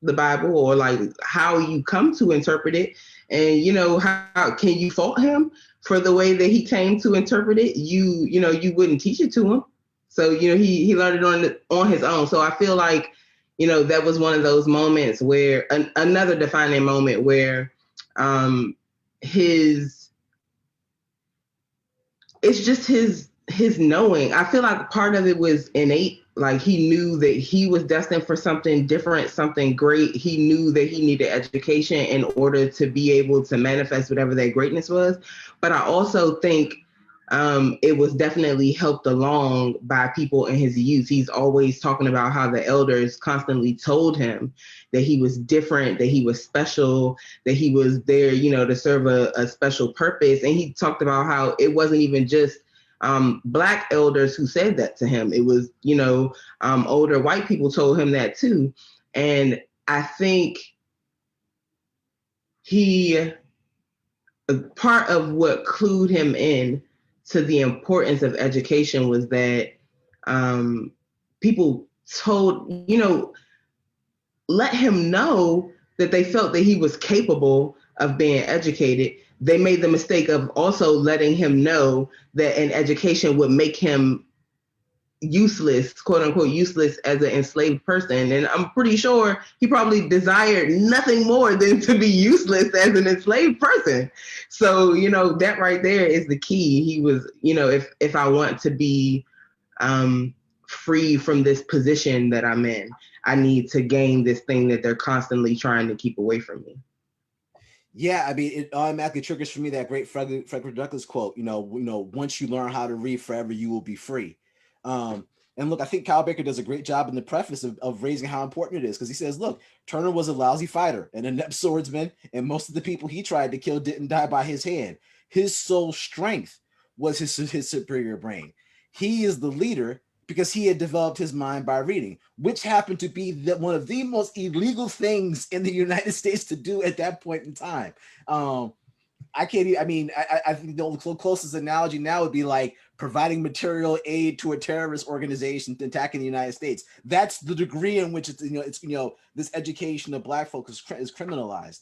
the Bible, or like how you come to interpret it, and how can you fault him for the way that he came to interpret it? You wouldn't teach it to him. So, he learned it on his own. So I feel like, that was one of those moments where another defining moment where it's just his knowing. I feel like part of it was innate. Like, he knew that he was destined for something different, something great. He knew that he needed education in order to be able to manifest whatever that greatness was. But I also think it was definitely helped along by people in his youth. He's always talking about how the elders constantly told him that he was different, that he was special, that he was there, to serve a special purpose. And he talked about how it wasn't even just Black elders who said that to him. It was, older white people told him that too. And I think part of what clued him in to the importance of education was that people told, let him know that they felt that he was capable of being educated. They made the mistake of also letting him know that an education would make him useless, quote unquote, useless as an enslaved person. And I'm pretty sure he probably desired nothing more than to be useless as an enslaved person. So, that right there is the key. He was, if I want to be free from this position that I'm in, I need to gain this thing that they're constantly trying to keep away from me. Yeah, I mean, it automatically triggers for me that great Frederick Douglass quote. Once you learn how to read, forever you will be free. Um, and look, I think Kyle Baker does a great job in the preface of raising how important it is, because he says, look, Turner was a lousy fighter and a inept swordsman, and most of the people he tried to kill didn't die by his hand. His sole strength was his superior brain. He is the leader because he had developed his mind by reading, which happened to be one of the most illegal things in the United States to do at that point in time. I can't even, I mean, I think the closest analogy now would be like providing material aid to a terrorist organization attacking the United States. That's the degree in which this education of Black folks is criminalized.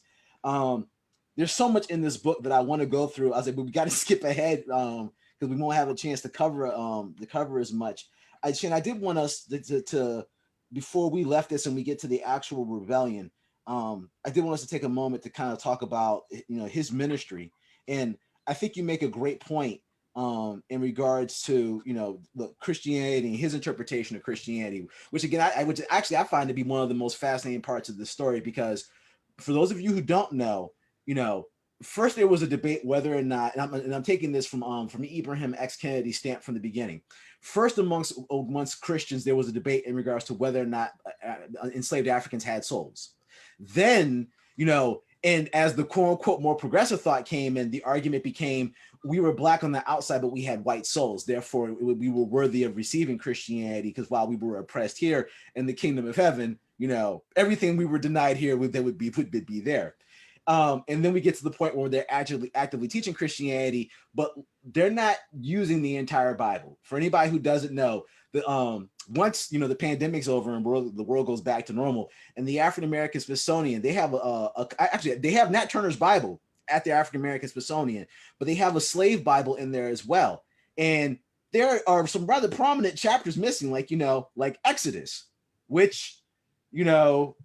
There's so much in this book that I want to go through. I was like, but we got to skip ahead because we won't have a chance to cover as much. Shane, I did want us to before we left this and we get to the actual rebellion. I did want us to take a moment to kind of talk about his ministry, and I think you make a great point in regards to, you know, the Christianity and his interpretation of Christianity, which again I find to be one of the most fascinating parts of the story, because for those of you who don't know, you know, first there was a debate whether or not, and I'm taking this from Ibrahim X Kennedy stamp from the beginning. First, amongst Christians, there was a debate in regards to whether or not enslaved Africans had souls. Then, you know, and as the quote unquote more progressive thought came in, the argument became we were black on the outside, but we had white souls. Therefore, we were worthy of receiving Christianity, because while we were oppressed here in the kingdom of heaven, you know, everything we were denied here would be there. And then we get to the point where they're actively teaching Christianity, but they're not using the entire Bible. For anybody who doesn't know, once, you know, the pandemic's over and the world goes back to normal, and the African American Smithsonian, they have actually they have Nat Turner's Bible at the African American Smithsonian, but they have a slave Bible in there as well. And there are some rather prominent chapters missing, like, you know, like Exodus, which, you know,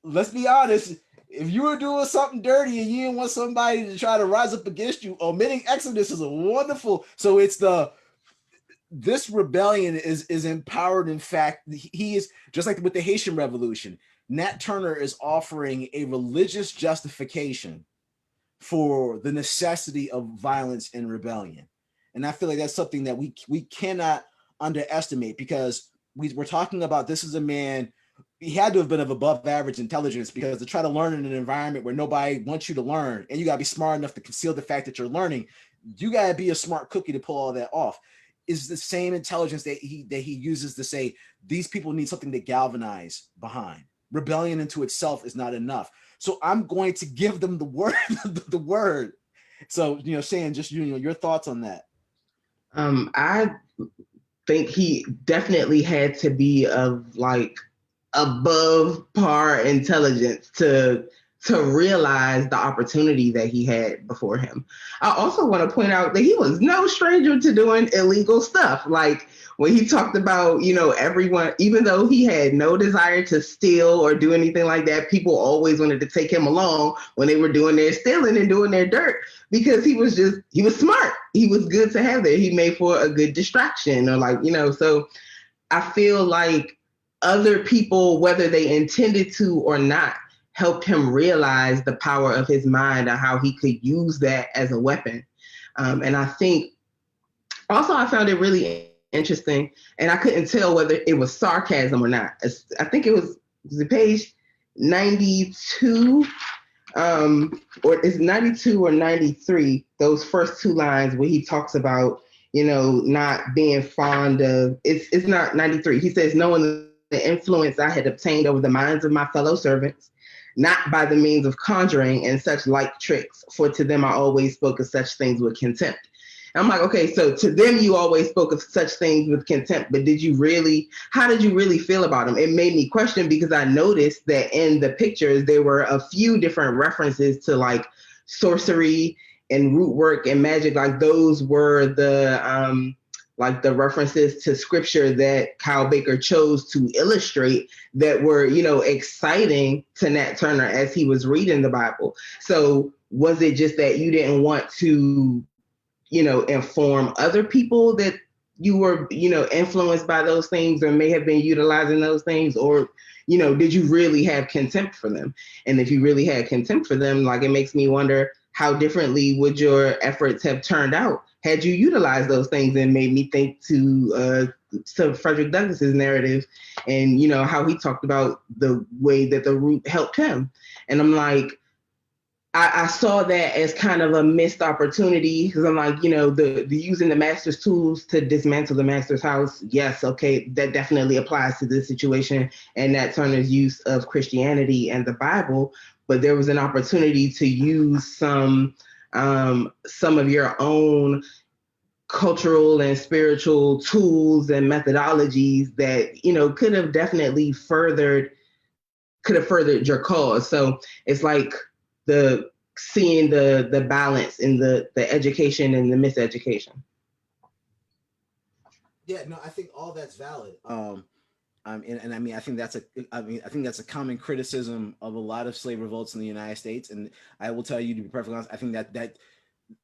let's be honest, if you were doing something dirty and you didn't want somebody to try to rise up against you, omitting Exodus is a wonderful. So it's this rebellion is empowered. In fact, he is just like with the Haitian Revolution. Nat Turner is offering a religious justification for the necessity of violence and rebellion, and I feel like that's something that we cannot underestimate, because we're talking about, this is a man, he had to have been of above average intelligence, because to try to learn in an environment where nobody wants you to learn, and you got to be smart enough to conceal the fact that you're learning, you got to be a smart cookie to pull all that off, is the same intelligence that he uses to say these people need something to galvanize behind. Rebellion into itself is not enough, so I'm going to give them the word. The word. So, you know, Shane, just, you know, your thoughts on that. I think he definitely had to be of like above par intelligence to realize the opportunity that he had before him. I also want to point out that he was no stranger to doing illegal stuff. Like when he talked about, you know, everyone, even though he had no desire to steal or do anything like that, people always wanted to take him along when they were doing their stealing and doing their dirt, because he was smart. He was good to have there. He made for a good distraction, or like, you know, so I feel like other people, whether they intended to or not, helped him realize the power of his mind and how he could use that as a weapon. And I think also I found it really interesting, and I couldn't tell whether it was sarcasm or not. I think was it page 92, or it's 92 or 93, those first two lines where he talks about, you know, not being fond of, it's not 93. He says, knowing the influence I had obtained over the minds of my fellow servants, not by the means of conjuring and such like tricks, for to them I always spoke of such things with contempt. I'm like, okay, so to them you always spoke of such things with contempt, but how did you really feel about them? It made me question, because I noticed that in the pictures there were a few different references to like sorcery and root work and magic. Like those were the references to scripture that Kyle Baker chose to illustrate, that were, you know, exciting to Nat Turner as he was reading the Bible. So was it just that you didn't want to, you know, inform other people that you were, you know, influenced by those things or may have been utilizing those things? Or, you know, did you really have contempt for them? And if you really had contempt for them, like, it makes me wonder, how differently would your efforts have turned out had you utilized those things? And made me think to Frederick Douglass's narrative, and, you know, how he talked about the way that the root helped him. And I'm like, I saw that as kind of a missed opportunity, because I'm like, you know, the using the master's tools to dismantle the master's house. Yes, okay, that definitely applies to this situation and Nat Turner's use of Christianity and the Bible. But there was an opportunity to use some of your own cultural and spiritual tools and methodologies that, you know, could have definitely furthered your cause. So it's like seeing the balance in the education and the miseducation. Yeah, no, I think all that's valid. And I mean, I think that's a common criticism of a lot of slave revolts in the United States. And I will tell you, to be perfectly honest, I think that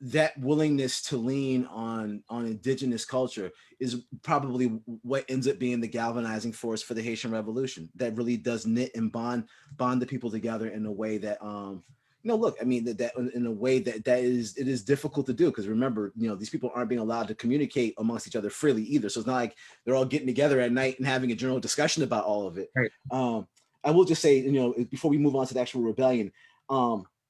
that willingness to lean on indigenous culture is probably what ends up being the galvanizing force for the Haitian Revolution. That really does knit and bond the people together in a way that look, I mean that in a way that is difficult to do, because remember, these people aren't being allowed to communicate amongst each other freely either. So it's not like they're all getting together at night and having a general discussion about all of it. Right. I will just say, before we move on to the actual rebellion,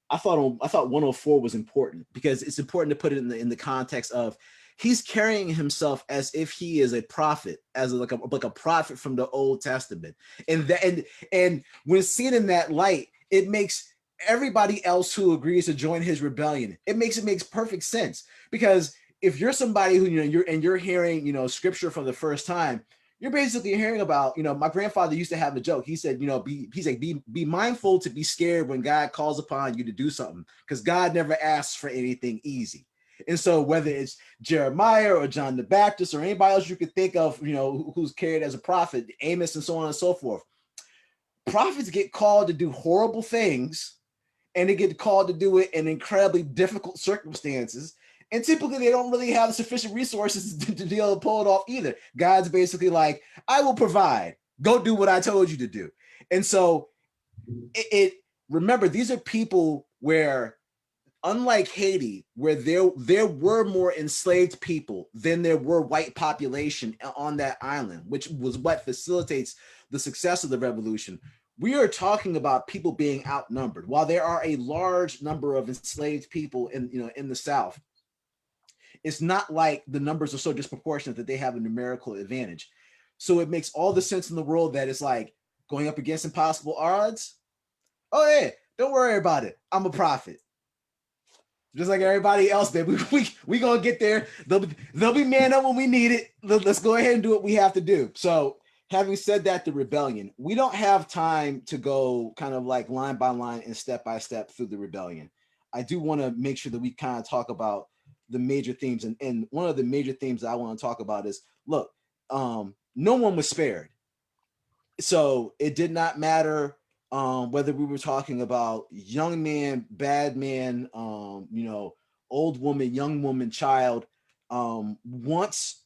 I thought 104 was important, because it's important to put it in the context of he's carrying himself as if he is a prophet, as like a prophet from the Old Testament, and when seen in that light, it makes everybody else who agrees to join his rebellion, it makes perfect sense. Because if you're somebody who you're hearing scripture for the first time, you're basically hearing about, my grandfather used to have a joke. He said, be mindful to be scared when God calls upon you to do something, because God never asks for anything easy. And so whether it's Jeremiah or John the Baptist or anybody else you could think of, who's carried as a prophet, Amos and so on and so forth, prophets get called to do horrible things, and they get called to do it in incredibly difficult circumstances. And typically they don't really have sufficient resources to be able to pull it off either. God's basically like, I will provide. Go do what I told you to do. And so remember, these are people where, unlike Haiti, where there were more enslaved people than there were white population on that island, which was what facilitates the success of the revolution. We are talking about people being outnumbered. While there are a large number of enslaved people in the South, it's not like the numbers are so disproportionate that they have a numerical advantage. So it makes all the sense in the world that it's like going up against impossible odds. Oh yeah, don't worry about it. I'm a prophet. Just like everybody else did. We gonna get there. They'll be man up when we need it. Let's go ahead and do what we have to do. So having said that, the rebellion, we don't have time to go kind of like line by line and step by step through the rebellion. I do want to make sure that we kind of talk about the major themes. And one of the major themes that I want to talk about is, look, no one was spared. So it did not matter whether we were talking about young man, bad man, old woman, young woman, child. Once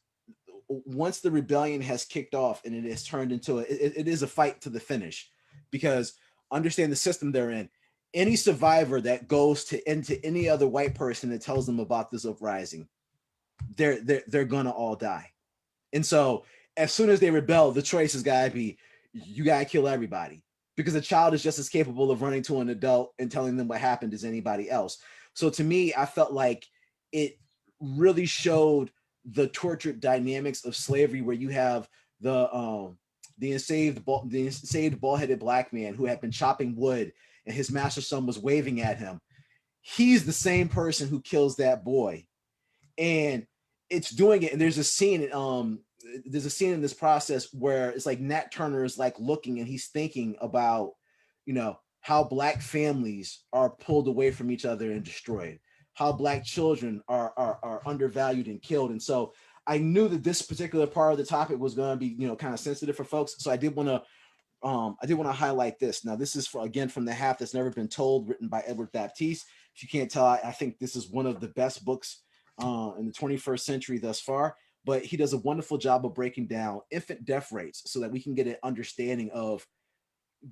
the rebellion has kicked off and it has turned into it is a fight to the finish, because understand the system they're in. Any survivor that goes into any other white person that tells them about this uprising, they're gonna all die. And so as soon as they rebel, the choice has got to be, you got to kill everybody, because a child is just as capable of running to an adult and telling them what happened as anybody else. So to me, I felt like it really showed the tortured dynamics of slavery, where you have the enslaved bald-headed black man who had been chopping wood, and his master's son was waving at him. He's the same person who kills that boy, and it's doing it. And there's a scene in this process where it's like Nat Turner is like looking and he's thinking about, how black families are pulled away from each other and destroyed, how black children are undervalued and killed. And so I knew that this particular part of the topic was going to be, kind of sensitive for folks. So I did want to highlight this. Now, this is from The Half That's Never Been Told, written by Edward Baptiste. If you can't tell, I think this is one of the best books in the 21st century thus far. But he does a wonderful job of breaking down infant death rates so that we can get an understanding of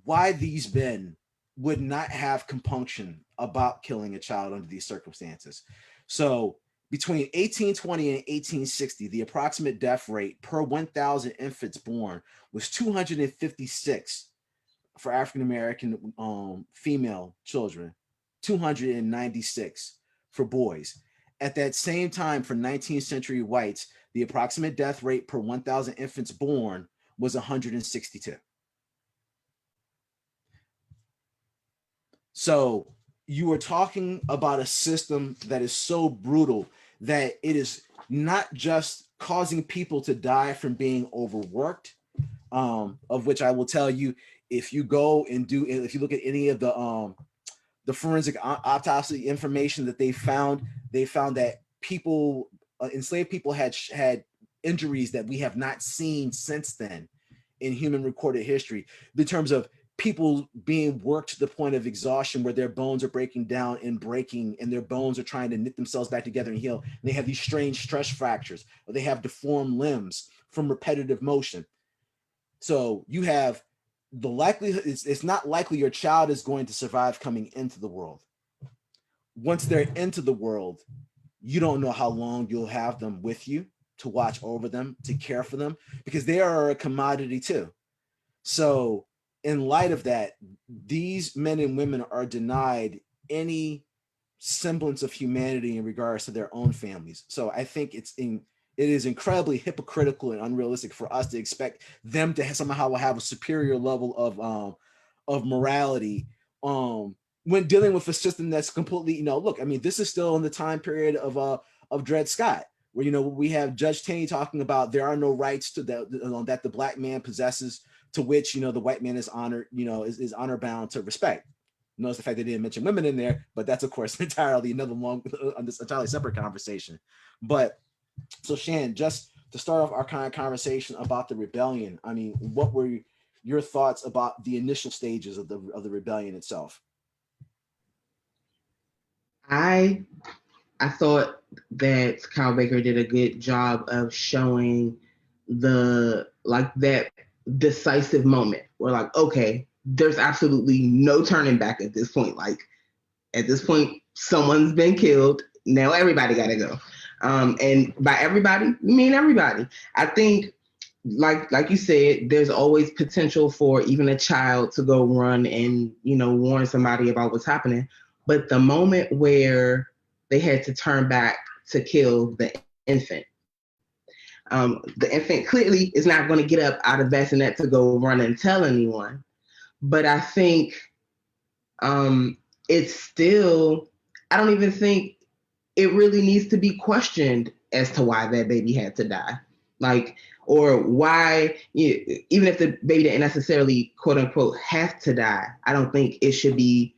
why these men would not have compunction about killing a child under these circumstances. So between 1820 and 1860, the approximate death rate per 1,000 infants born was 256 for African American female children, 296 for boys. At that same time, for 19th century whites, the approximate death rate per 1,000 infants born was 162. So you are talking about a system that is so brutal that it is not just causing people to die from being overworked, of which I will tell you, if you look at any of the forensic autopsy information that they found that enslaved people had injuries that we have not seen since then in human recorded history, in terms of people being worked to the point of exhaustion where their bones are breaking down and breaking, and their bones are trying to knit themselves back together and heal. And they have these strange stress fractures, or they have deformed limbs from repetitive motion. So you have the likelihood, it's not likely your child is going to survive coming into the world. Once they're into the world, you don't know how long you'll have them with you to watch over them, to care for them, because they are a commodity too. So in light of that, these men and women are denied any semblance of humanity in regards to their own families. So I think it is incredibly hypocritical and unrealistic for us to expect them to somehow have a superior level of morality when dealing with a system that's completely, look, I mean, this is still in the time period of Dred Scott, where we have Judge Taney talking about there are no rights to that the black man possesses, to which the white man is honored, is honor bound to respect. Notice the fact they didn't mention women in there, but that's of course entirely entirely separate conversation. But so Shan, just to start off our kind of conversation about the rebellion, I mean, what were your thoughts about the initial stages of the rebellion itself? I I thought that Kyle Baker did a good job of showing that decisive moment where like, okay, there's absolutely no turning back at this point. Like at this point, someone's been killed. Now everybody got to go. And by everybody, we mean everybody. I think, like you said, there's always potential for even a child to go run and warn somebody about what's happening. But the moment where they had to turn back to kill the infant, the infant clearly is not going to get up out of bassinet to go run and tell anyone. But I think it's still, I don't even think it really needs to be questioned as to why that baby had to die. Like, or why, even if the baby didn't necessarily, quote unquote, have to die, I don't think it should be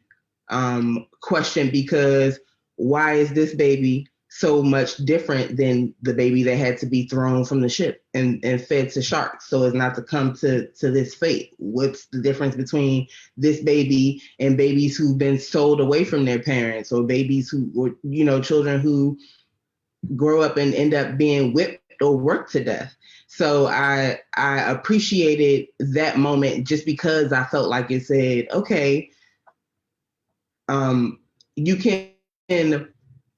questioned, because why is this baby so much different than the baby that had to be thrown from the ship and fed to sharks so as not to come to this fate? What's the difference between this baby and babies who've been sold away from their parents, or babies who, or children who grow up and end up being whipped or worked to death? So I appreciated that moment just because I felt like it said, okay, you can,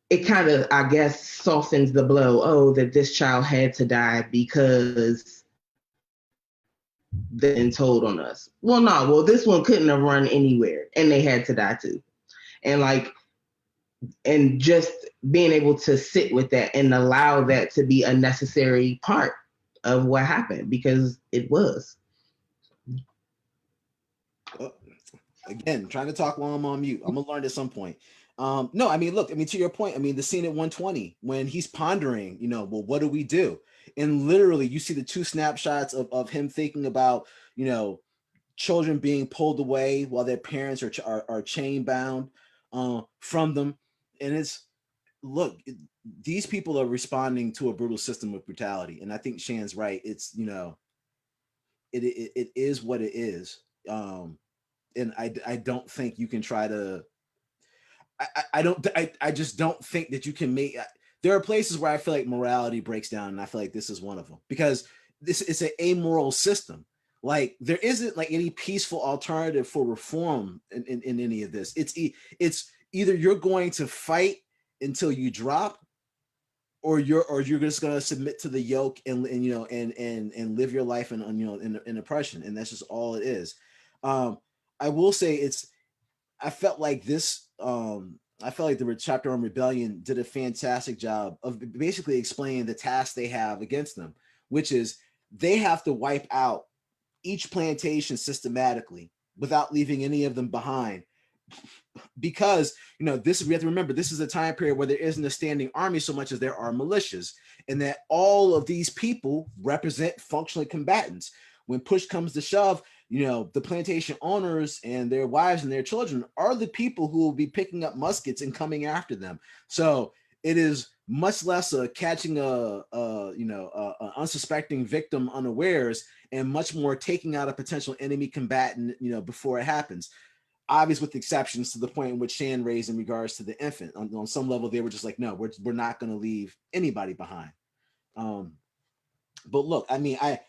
it kind of, I guess, softens the blow. Oh, that this child had to die because they've been told on us. Well, no, this one couldn't have run anywhere and they had to die too. And just being able to sit with that and allow that to be a necessary part of what happened, because it was. Again, trying to talk while I'm on mute. I'm gonna learn at some point. No, I mean, look, I mean, to your point, I mean, the scene at 120 when he's pondering, well, what do we do? And literally, you see the two snapshots of him thinking about, children being pulled away while their parents are chain bound from them, and it's look, these people are responding to a brutal system of brutality, and I think Shan's right. It's it is what it is, and I don't think you can try to. I just don't think that you can make. There are places where I feel like morality breaks down, and I feel like this is one of them, because this is an amoral system. Like there isn't like any peaceful alternative for reform in any of this. It's either you're going to fight until you drop, or you're just going to submit to the yoke and live your life in oppression, and that's just all it is. I will say I felt like this. I felt like the chapter on rebellion did a fantastic job of basically explaining the task they have against them, which is they have to wipe out each plantation systematically without leaving any of them behind. Because this, we have to remember, this is a time period where there isn't a standing army so much as there are militias, and that all of these people represent functionally combatants. When push comes to shove, the plantation owners and their wives and their children are the people who will be picking up muskets and coming after them. So it is much less catching a unsuspecting victim unawares, and much more taking out a potential enemy combatant, before it happens. Obvious with exceptions to the point in which Shan raised in regards to the infant. On some level, they were just like, no, we're not going to leave anybody behind. But look, I mean, I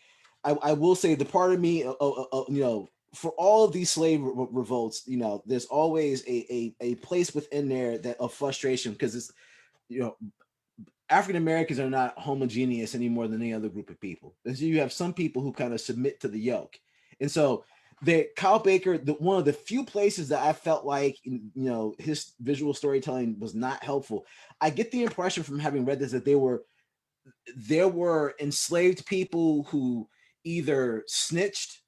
will say the part of me, for all of these slave revolts, there's always a place within there that of frustration, because it's, African Americans are not homogeneous any more than any other group of people. And so you have some people who kind of submit to the yoke. And so Kyle Baker, one of the few places that I felt like, his visual storytelling was not helpful. I get the impression from having read this that there were enslaved people who either snitched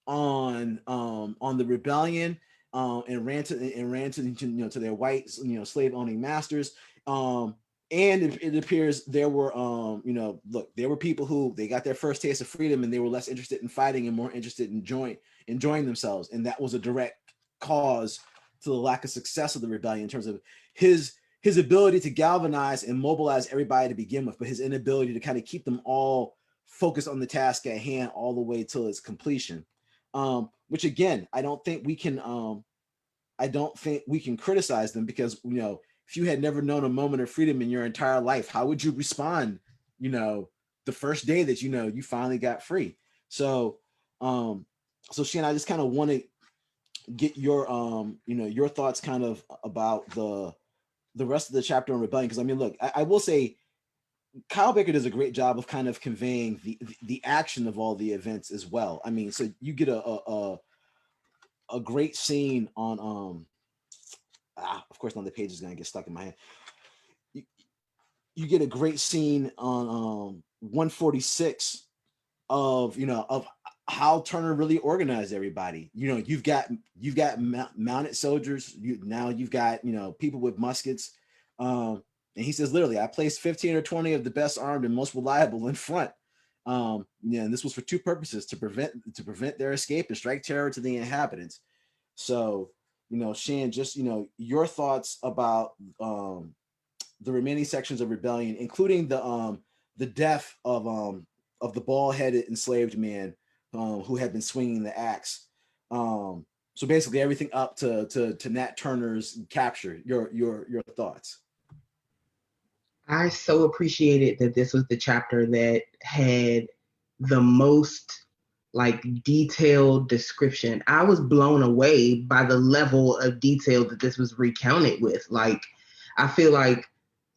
on the rebellion, and ran to their white slave owning masters, and it appears there were there were people who they got their first taste of freedom and they were less interested in fighting and more interested in enjoying themselves, and that was a direct cause to the lack of success of the rebellion in terms of his ability to galvanize and mobilize everybody to begin with, but his inability to kind of keep them all focused on the task at hand all the way till its completion. Which again, I don't think we can criticize them, because if you had never known a moment of freedom in your entire life, how would you respond, the first day that you finally got free? So Shan, I just kind of want to get your your thoughts kind of about the rest of the chapter on rebellion, because I mean, look, I will say Kyle Baker does a great job of kind of conveying the action of all the events as well. I mean, so you get a great scene on of course now the page is gonna get stuck in my head. You get a great scene on 146 of of how Turner really organized everybody. You've got mounted soldiers. You've got people with muskets. And he says literally, I placed 15 or 20 of the best armed and most reliable in front. And this was for two purposes: to prevent their escape and strike terror to the inhabitants. So, Shan, just your thoughts about the remaining sections of rebellion, including the death of the bald-headed enslaved man who had been swinging the axe. So basically, everything up to Nat Turner's capture. Your thoughts. I so appreciated that this was the chapter that had the most like detailed description. I was blown away by the level of detail that this was recounted with. Like, I feel like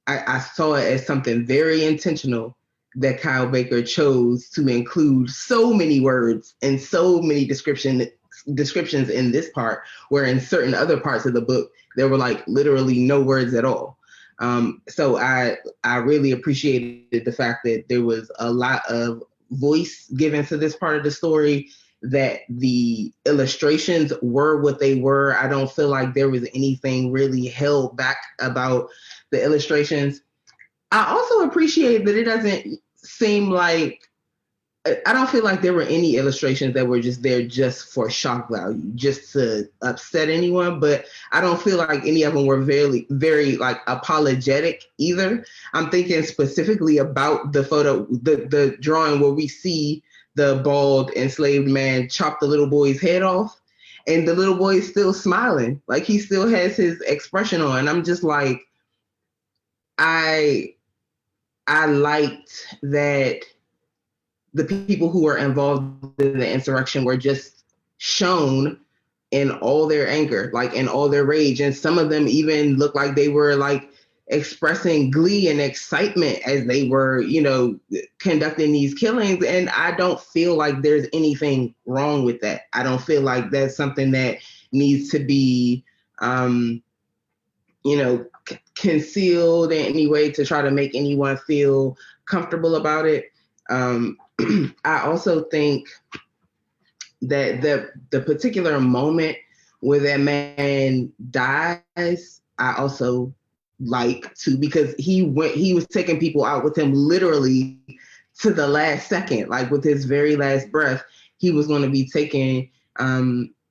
I saw it as something very intentional that Kyle Baker chose to include so many words and so many descriptions in this part, where in certain other parts of the book, there were like literally no words at all. So I really appreciated the fact that there was a lot of voice given to this part of the story, that the illustrations were what they were. I don't feel like there was anything really held back about the illustrations. I also appreciate that it doesn't seem like, I don't feel like there were any illustrations that were just there just for shock value, just to upset anyone. But I don't feel like any of them were very, very like apologetic either. I'm thinking specifically about the photo, the drawing where we see the bald enslaved man chop the little boy's head off, and the little boy is still smiling, like he still has his expression on. I'm just like, I liked that the people who were involved in the insurrection were just shown in all their anger, like in all their rage. And some of them even looked like they were like expressing glee and excitement as they were, conducting these killings. And I don't feel like there's anything wrong with that. I don't feel like that's something that needs to be, concealed in any way to try to make anyone feel comfortable about it. I also think that the particular moment where that man dies, I also like too, because he was taking people out with him literally to the last second, like with his very last breath, he was going to be taking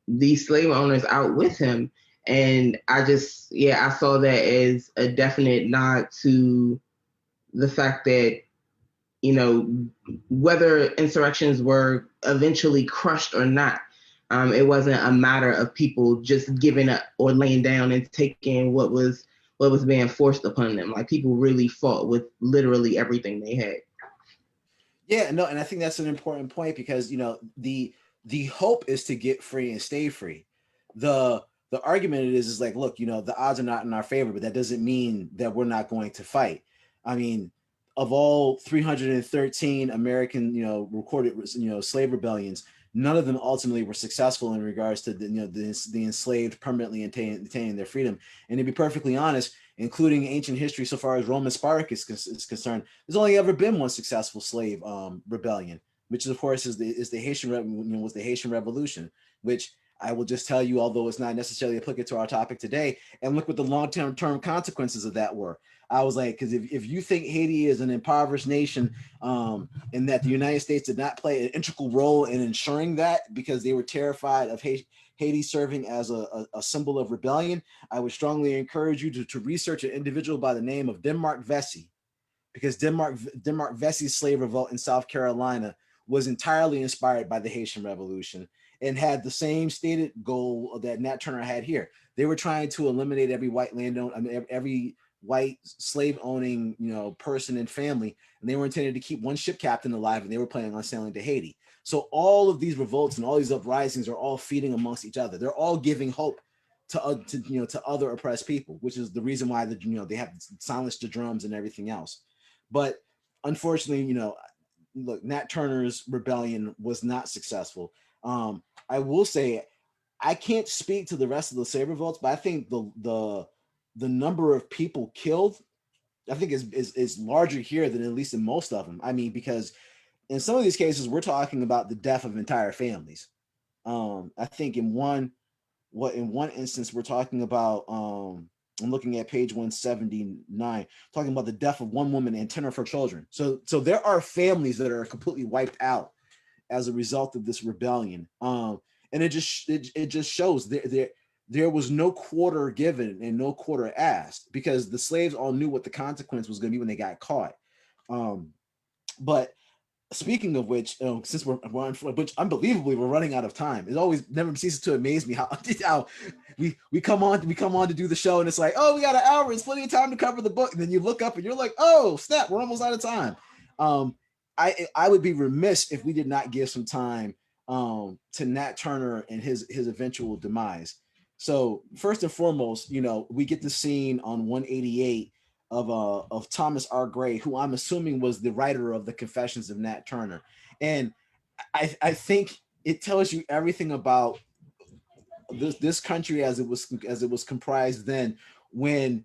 these slave owners out with him. And I saw that as a definite nod to the fact that, whether insurrections were eventually crushed or not, it wasn't a matter of people just giving up or laying down and taking what was being forced upon them. Like, people really fought with literally everything they had. Yeah, no, and I think that's an important point because the hope is to get free and stay free. The the argument is like, look, the odds are not in our favor, but that doesn't mean that we're not going to fight. I mean, of all 313 American, recorded, slave rebellions, none of them ultimately were successful in regards to the enslaved permanently attaining their freedom. And to be perfectly honest, including ancient history so far as Roman Spartacus is concerned, there's only ever been one successful slave rebellion, which of course is the Haitian was the Haitian Revolution, which I will just tell you, although it's not necessarily applicable to our topic today, and look what the long-term consequences of that were. I was like, because if you think Haiti is an impoverished nation, and that the United States did not play an integral role in ensuring that because they were terrified of Haiti serving as a symbol of rebellion, I would strongly encourage you to research an individual by the name of Denmark Vesey, because Denmark Vesey's slave revolt in South Carolina was entirely inspired by the Haitian Revolution and had the same stated goal that Nat Turner had here. They were trying to eliminate every white landowner, every white slave owning person and family, and they were intended to keep one ship captain alive, and they were planning on sailing to Haiti. So all of these revolts and all these uprisings are all feeding amongst each other. They're all giving hope to other oppressed people, which is the reason why they have silenced the drums and everything else. But unfortunately, look, Nat Turner's rebellion was not successful. I will say I can't speak to the rest of the slave revolts, but I think the number of people killed, I think is larger here than at least in most of them. I mean, because in some of these cases, we're talking about the death of entire families. I think in one instance we're talking about, I'm looking at page 179, talking about the death of one woman and 10 of her children. So there are families that are completely wiped out as a result of this rebellion. And it just shows there was no quarter given and no quarter asked, because the slaves all knew what the consequence was going to be when they got caught. But speaking of which, since we're on, which unbelievably we're running out of time. It always never ceases to amaze me how we come on to do the show, and it's like, oh, we got an hour, it's plenty of time to cover the book, and then you look up and you're like, oh snap, we're almost out of time. I would be remiss if we did not give some time to Nat Turner and his eventual demise. So first and foremost, we get the scene on 188 of Thomas R. Gray, who I'm assuming was the writer of the Confessions of Nat Turner, and I think it tells you everything about this country as it was comprised then. When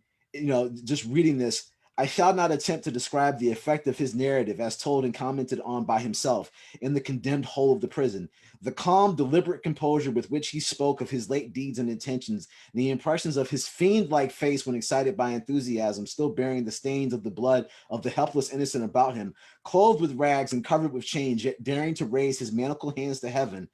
just reading this, I shall not attempt to describe the effect of his narrative as told and commented on by himself in the condemned hole of the prison. The calm, deliberate composure with which he spoke of his late deeds and intentions, and the impressions of his fiend-like face when excited by enthusiasm, still bearing the stains of the blood of the helpless innocent about him, clothed with rags and covered with chains, yet daring to raise his manacled hands to heaven,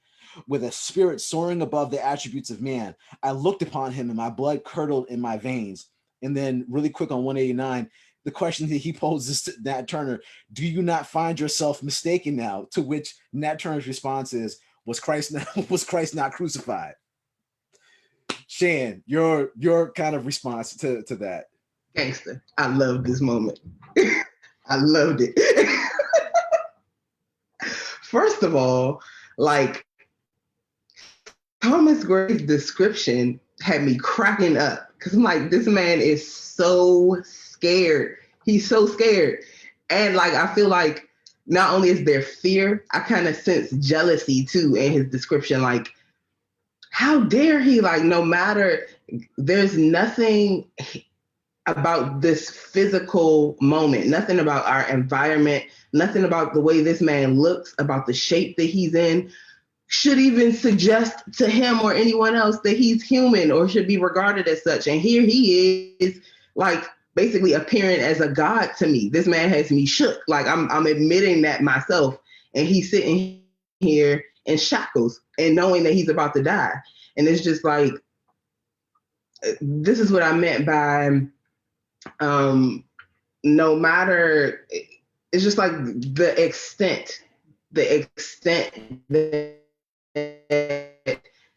with a spirit soaring above the attributes of man. I looked upon him and my blood curdled in my veins. And then really quick on 189, the question that he poses to Nat Turner: do you not find yourself mistaken now? To which Nat Turner's response is, was Christ not crucified? Shan, your kind of response to that. Gangster. I love this moment. I loved it. First of all, like, Thomas Gray's description had me cracking up, because I'm like, this man is so scared. He's so scared. And like, I feel like not only is there fear, I kind of sense jealousy too in his description. Like, how dare he? Like, no matter, there's nothing about this physical moment, nothing about our environment, nothing about the way this man looks, about the shape that he's in, should even suggest to him or anyone else that he's human or should be regarded as such. And here he is, like, basically appearing as a god to me. This man has me shook. Like, I'm admitting that myself, and he's sitting here in shackles and knowing that he's about to die. And it's just like, this is what I meant by no matter, it's just like the extent that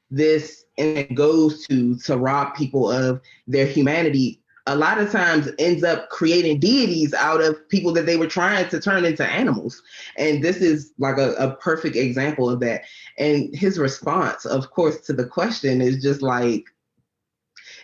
this and goes to rob people of their humanity, a lot of times ends up creating deities out of people that they were trying to turn into animals. And this is like a perfect example of that. And his response, of course, to the question is just like,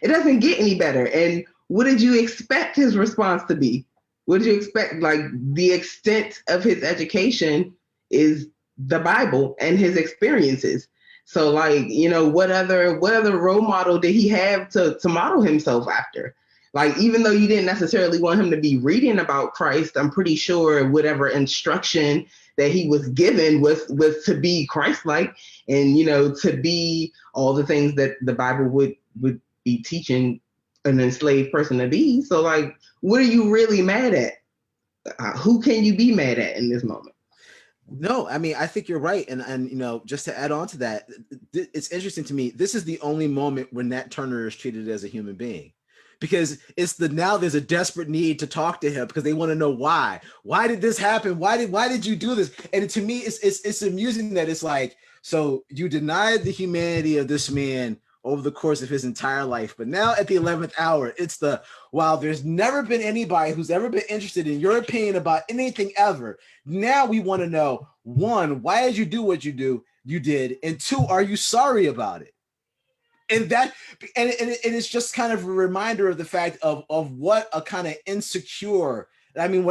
it doesn't get any better. And what did you expect his response to be? What did you expect? Like, the extent of his education is the Bible and his experiences. So, like, what other role model did he have to model himself after? Like, even though you didn't necessarily want him to be reading about Christ, I'm pretty sure whatever instruction that he was given was to be Christ-like, and to be all the things that the Bible would be teaching an enslaved person to be. So, like, what are you really mad at? Who can you be mad at in this moment? No, I mean, I think you're right. And just to add on to that, it's interesting to me. This is the only moment where Nat Turner is treated as a human being. Because now there's a desperate need to talk to him because they want to know why. Why did this happen? Why did you do this? And to me, it's amusing that it's like, so you denied the humanity of this man over the course of his entire life, but now at the 11th hour, it's while there's never been anybody who's ever been interested in your opinion about anything ever. Now we want to know, one, why did you do what you did, and two, are you sorry about it? And it's just kind of a reminder of the fact of what a kind of insecure, I mean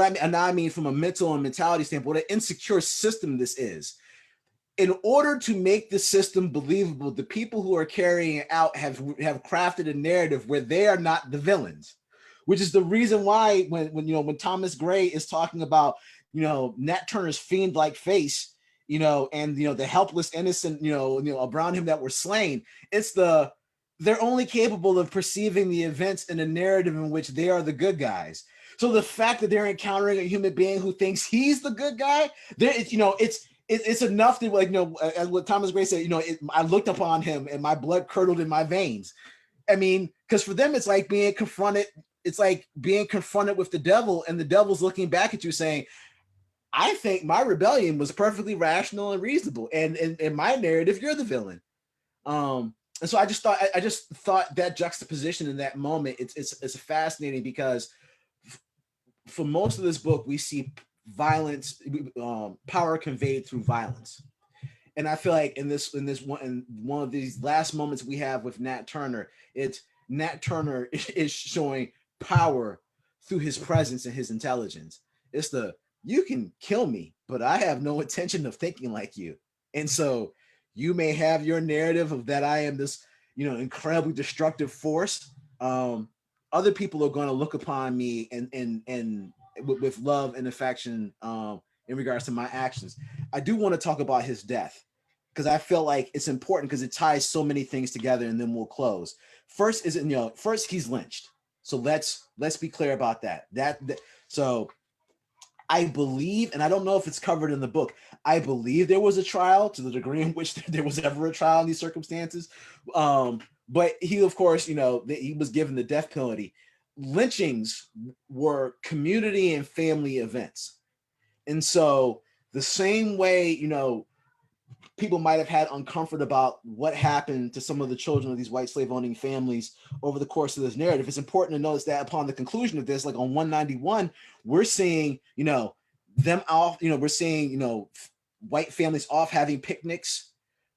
from a mental and mentality standpoint, what an insecure system this is. In order to make the system believable, the people who are carrying it out have crafted a narrative where they are not the villains, which is the reason why when Thomas Gray is talking about Nat Turner's fiend-like face, and the helpless innocent around him that were slain, they're only capable of perceiving the events in a narrative in which they are the good guys. So the fact that they're encountering a human being who thinks he's the good guy, it's enough to, like, as what Thomas Gray said, I looked upon him and my blood curdled in my veins. I mean, because for them, it's like being confronted with the devil, and the devil's looking back at you saying, I think my rebellion was perfectly rational and reasonable, and in my narrative, you're the villain. And so I just thought that juxtaposition in that moment, it's fascinating because for most of this book, we see violence, power conveyed through violence. And I feel like in one of these last moments we have with Nat Turner, it's Nat Turner is showing power through his presence and his intelligence. It's you can kill me, but I have no intention of thinking like you. And so you may have your narrative of that I am this, incredibly destructive force. Other people are going to look upon me and with love and affection in regards to my actions. I do want to talk about his death because I feel like it's important because it ties so many things together, and then we'll close. First he's lynched. So let's be clear about that. So I believe, and I don't know if it's covered in the book, I believe there was a trial to the degree in which there was ever a trial in these circumstances. But he, of course, he was given the death penalty. Lynchings were community and family events. And so the same way, people might have had uncomfort about what happened to some of the children of these white slave owning families over the course of this narrative. It's important to notice that upon the conclusion of this, like on 191, we're seeing, them off, we're seeing, white families off having picnics,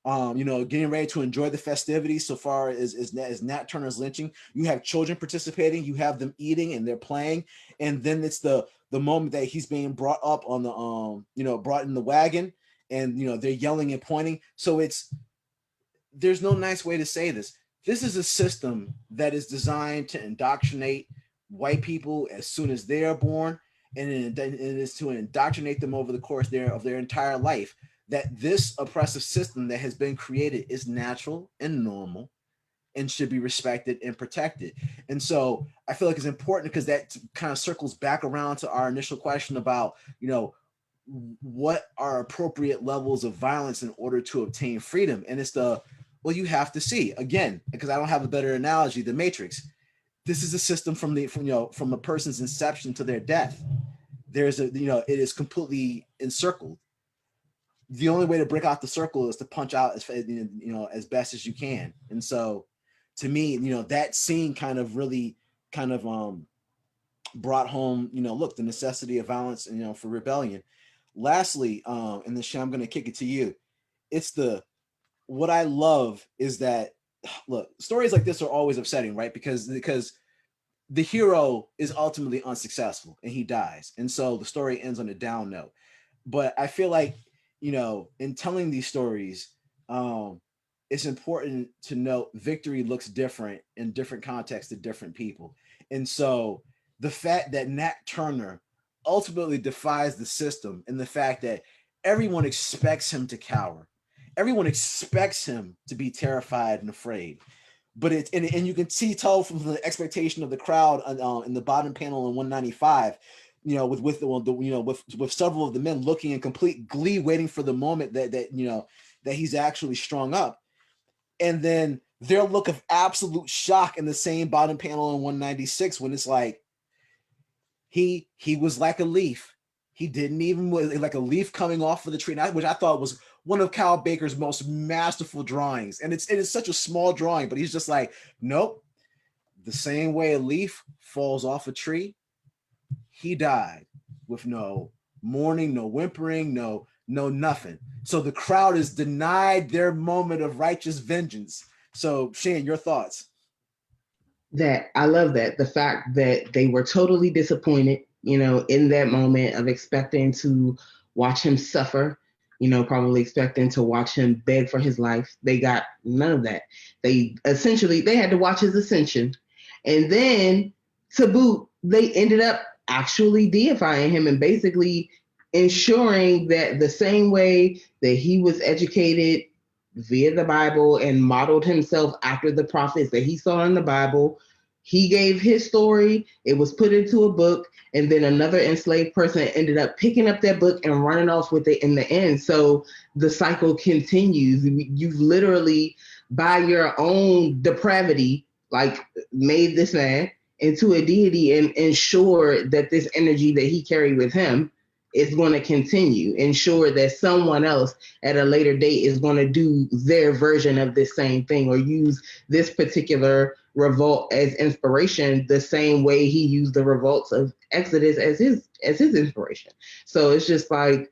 getting ready to enjoy the festivities. So far as Nat Turner's lynching, you have children participating, you have them eating and they're playing. And then it's the moment that he's being brought up on the, brought in the wagon, and they're yelling and pointing. So there's no nice way to say this. This is a system that is designed to indoctrinate white people as soon as they are born, and it is to indoctrinate them over the course of their entire life, that this oppressive system that has been created is natural and normal and should be respected and protected. And so I feel like it's important because that kind of circles back around to our initial question about, what are appropriate levels of violence in order to obtain freedom. And it's well, you have to see, again, because I don't have a better analogy, the Matrix. this is a system from a person's inception to their death. There's a it is completely encircled. The only way to break out the circle is to punch out as best as you can. And so to me, that scene kind of really kind of brought home, look, the necessity of violence, for rebellion. Lastly, and then Shay, I'm going to kick it to you. It's what I love is that, look, stories like this are always upsetting, right? Because the hero is ultimately unsuccessful and he dies. And so the story ends on a down note. But I feel like, in telling these stories, it's important to note victory looks different in different contexts to different people. And so the fact that Nat Turner ultimately defies the system, and the fact that everyone expects him to cower, everyone expects him to be terrified and afraid. But and you can tell from the expectation of the crowd in the bottom panel in 195, with several of the men looking in complete glee, waiting for the moment that he's actually strung up. And then their look of absolute shock in the same bottom panel in 196, when it's like he was like a leaf. He didn't even, like a leaf coming off of the tree, which I thought was one of Kyle Baker's most masterful drawings. And it is such a small drawing, but he's just like, nope. The same way a leaf falls off a tree, he died with no mourning, no whimpering, no nothing. So the crowd is denied their moment of righteous vengeance. So Shane, your thoughts? That I love that the fact that they were totally disappointed, in that moment of expecting to watch him suffer, probably expecting to watch him beg for his life. They got none of that. They had to watch his ascension. And then to boot, they ended up actually deifying him and basically ensuring that the same way that he was educated via the Bible and modeled himself after the prophets that he saw in the Bible, he gave his story, it was put into a book, and then another enslaved person ended up picking up that book and running off with it in the end. So the cycle continues. You've literally, by your own depravity, like made this man into a deity and ensure that this energy that he carried with him is going to continue. Ensure that someone else at a later date is going to do their version of this same thing, or use this particular revolt as inspiration, the same way he used the revolts of Exodus as his inspiration. So it's just like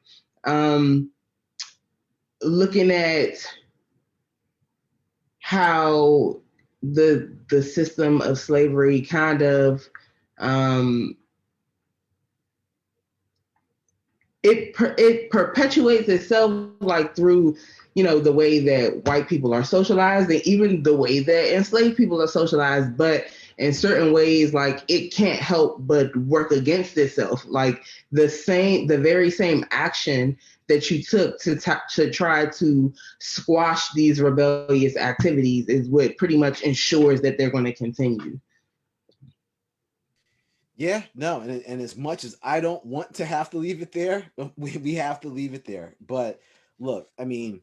looking at how the system of slavery kind of it perpetuates itself, like through the way that white people are socialized and even the way that enslaved people are socialized, but in certain ways, like it can't help but work against itself. Like the very same action that you took to try to squash these rebellious activities is what pretty much ensures that they're going to continue. Yeah, no, and as much as I don't want to have to leave it there, we have to leave it there. But look, I mean,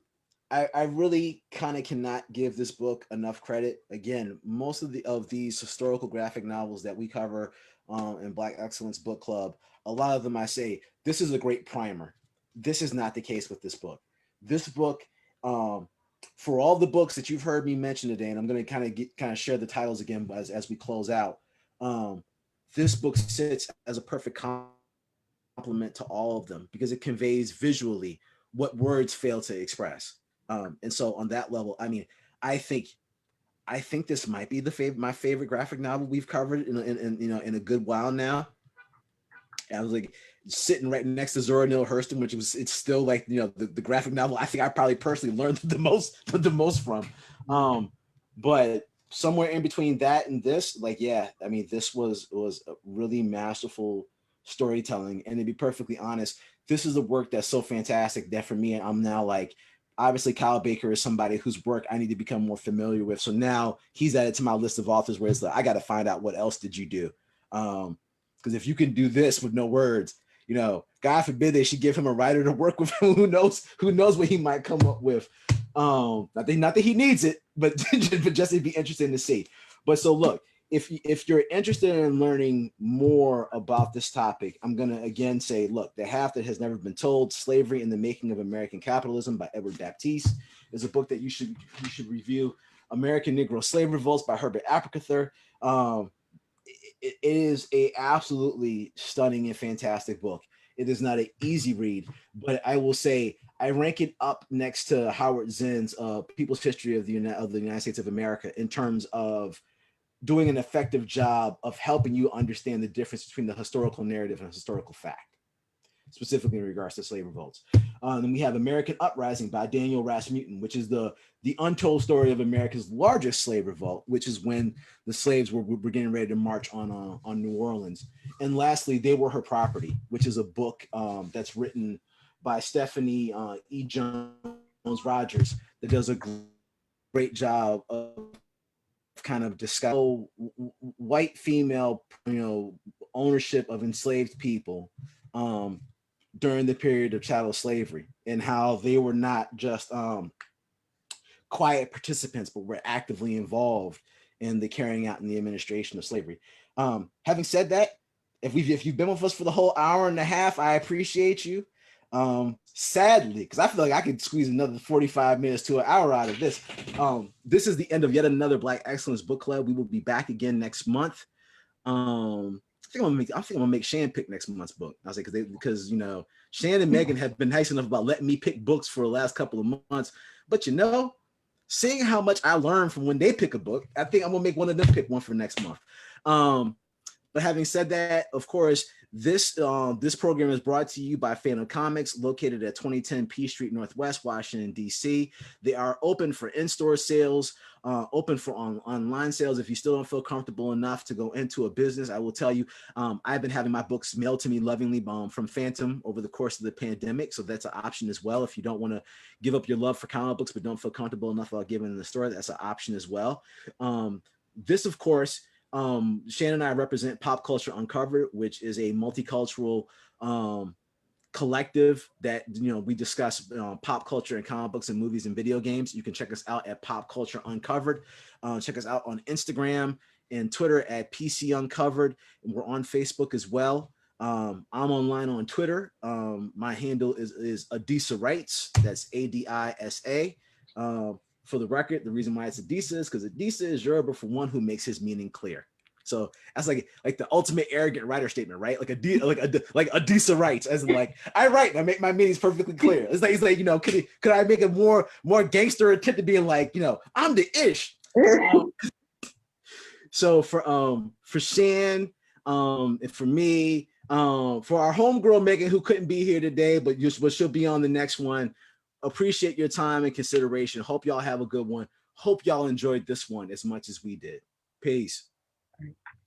I really kind of cannot give this book enough credit. Again, most of these historical graphic novels that we cover in Black Excellence Book Club, a lot of them I say this is a great primer. This is not the case with this book. This book, for all the books that you've heard me mention today, and I'm going to kind of share the titles again as we close out. This book sits as a perfect complement to all of them because it conveys visually what words fail to express. And so on that level, I mean, I think this might be my favorite graphic novel we've covered in a good while now. I was like sitting right next to Zora Neale Hurston, it's still like the graphic novel I think I probably personally learned the most from. But somewhere in between that and this, like, yeah, I mean, this was a really masterful storytelling. And to be perfectly honest, this is a work that's so fantastic that for me, I'm now like, obviously Kyle Baker is somebody whose work I need to become more familiar with. So now he's added to my list of authors where it's like, I got to find out what else did you do. Because if you can do this with no words, God forbid they should give him a writer to work with who knows what he might come up with. Not that he needs it, but just it'd be interesting to see. But so look, if you're interested in learning more about this topic, I'm gonna again say, look, The Half That Has Never Been Told: Slavery and the Making of American Capitalism by Edward Baptiste is a book that you should review. American Negro Slave Revolts by Herbert Apicather. Um, it is a absolutely stunning and fantastic book. It is not an easy read, but I will say I rank it up next to Howard Zinn's People's History of the United States of America in terms of doing an effective job of helping you understand the difference between the historical narrative and historical fact, specifically in regards to slave revolts. Then we have American Uprising by Daniel Rasmussen, which is the untold story of America's largest slave revolt, which is when the slaves were getting ready to march on New Orleans. And lastly, They Were Her Property, which is a book that's written by Stephanie E. Jones Rogers that does a great job of kind of discuss white female, ownership of enslaved people during the period of chattel slavery, and how they were not just quiet participants, but were actively involved in the carrying out and the administration of slavery. Having said that, if you've been with us for the whole hour and a half, I appreciate you. Sadly, because I feel like I could squeeze another 45 minutes to an hour out of this. This is the end of yet another Black Excellence Book Club. We will be back again next month. I think I'm gonna make Shan pick next month's book. I was like, because Shan and Megan have been nice enough about letting me pick books for the last couple of months. But seeing how much I learned from when they pick a book, I think I'm gonna make one of them pick one for next month. But having said that, of course, this program is brought to you by Fantom Comics, located at 2010 P Street Northwest, Washington, D.C. They are open for in-store sales, open for online sales. If you still don't feel comfortable enough to go into a business, I will tell you, I've been having my books mailed to me lovingly from Fantom over the course of the pandemic. So that's an option as well. If you don't want to give up your love for comic books, but don't feel comfortable enough about giving in the store, that's an option as well. This, of course, Shannon and I represent Pop Culture Uncovered, which is a multicultural collective that we discuss pop culture and comic books and movies and video games. You can check us out at Pop Culture Uncovered. Check us out on Instagram and Twitter at PC Uncovered. And we're on Facebook as well. I'm online on Twitter. My handle is Adisa Writes. That's ADISA. For the record, the reason why it's Adisa is because Adisa is Yoruba for one who makes his meaning clear. So that's like the ultimate arrogant writer statement, right? Like Adisa writes, as in like I write, and I make my meanings perfectly clear. It's like could I make a more gangster attempt to being like I'm the ish. So for Shan, and for me, for our homegirl Megan, who couldn't be here today, but she'll be on the next one. Appreciate your time and consideration. Hope y'all have a good one. Hope y'all enjoyed this one as much as we did. Peace.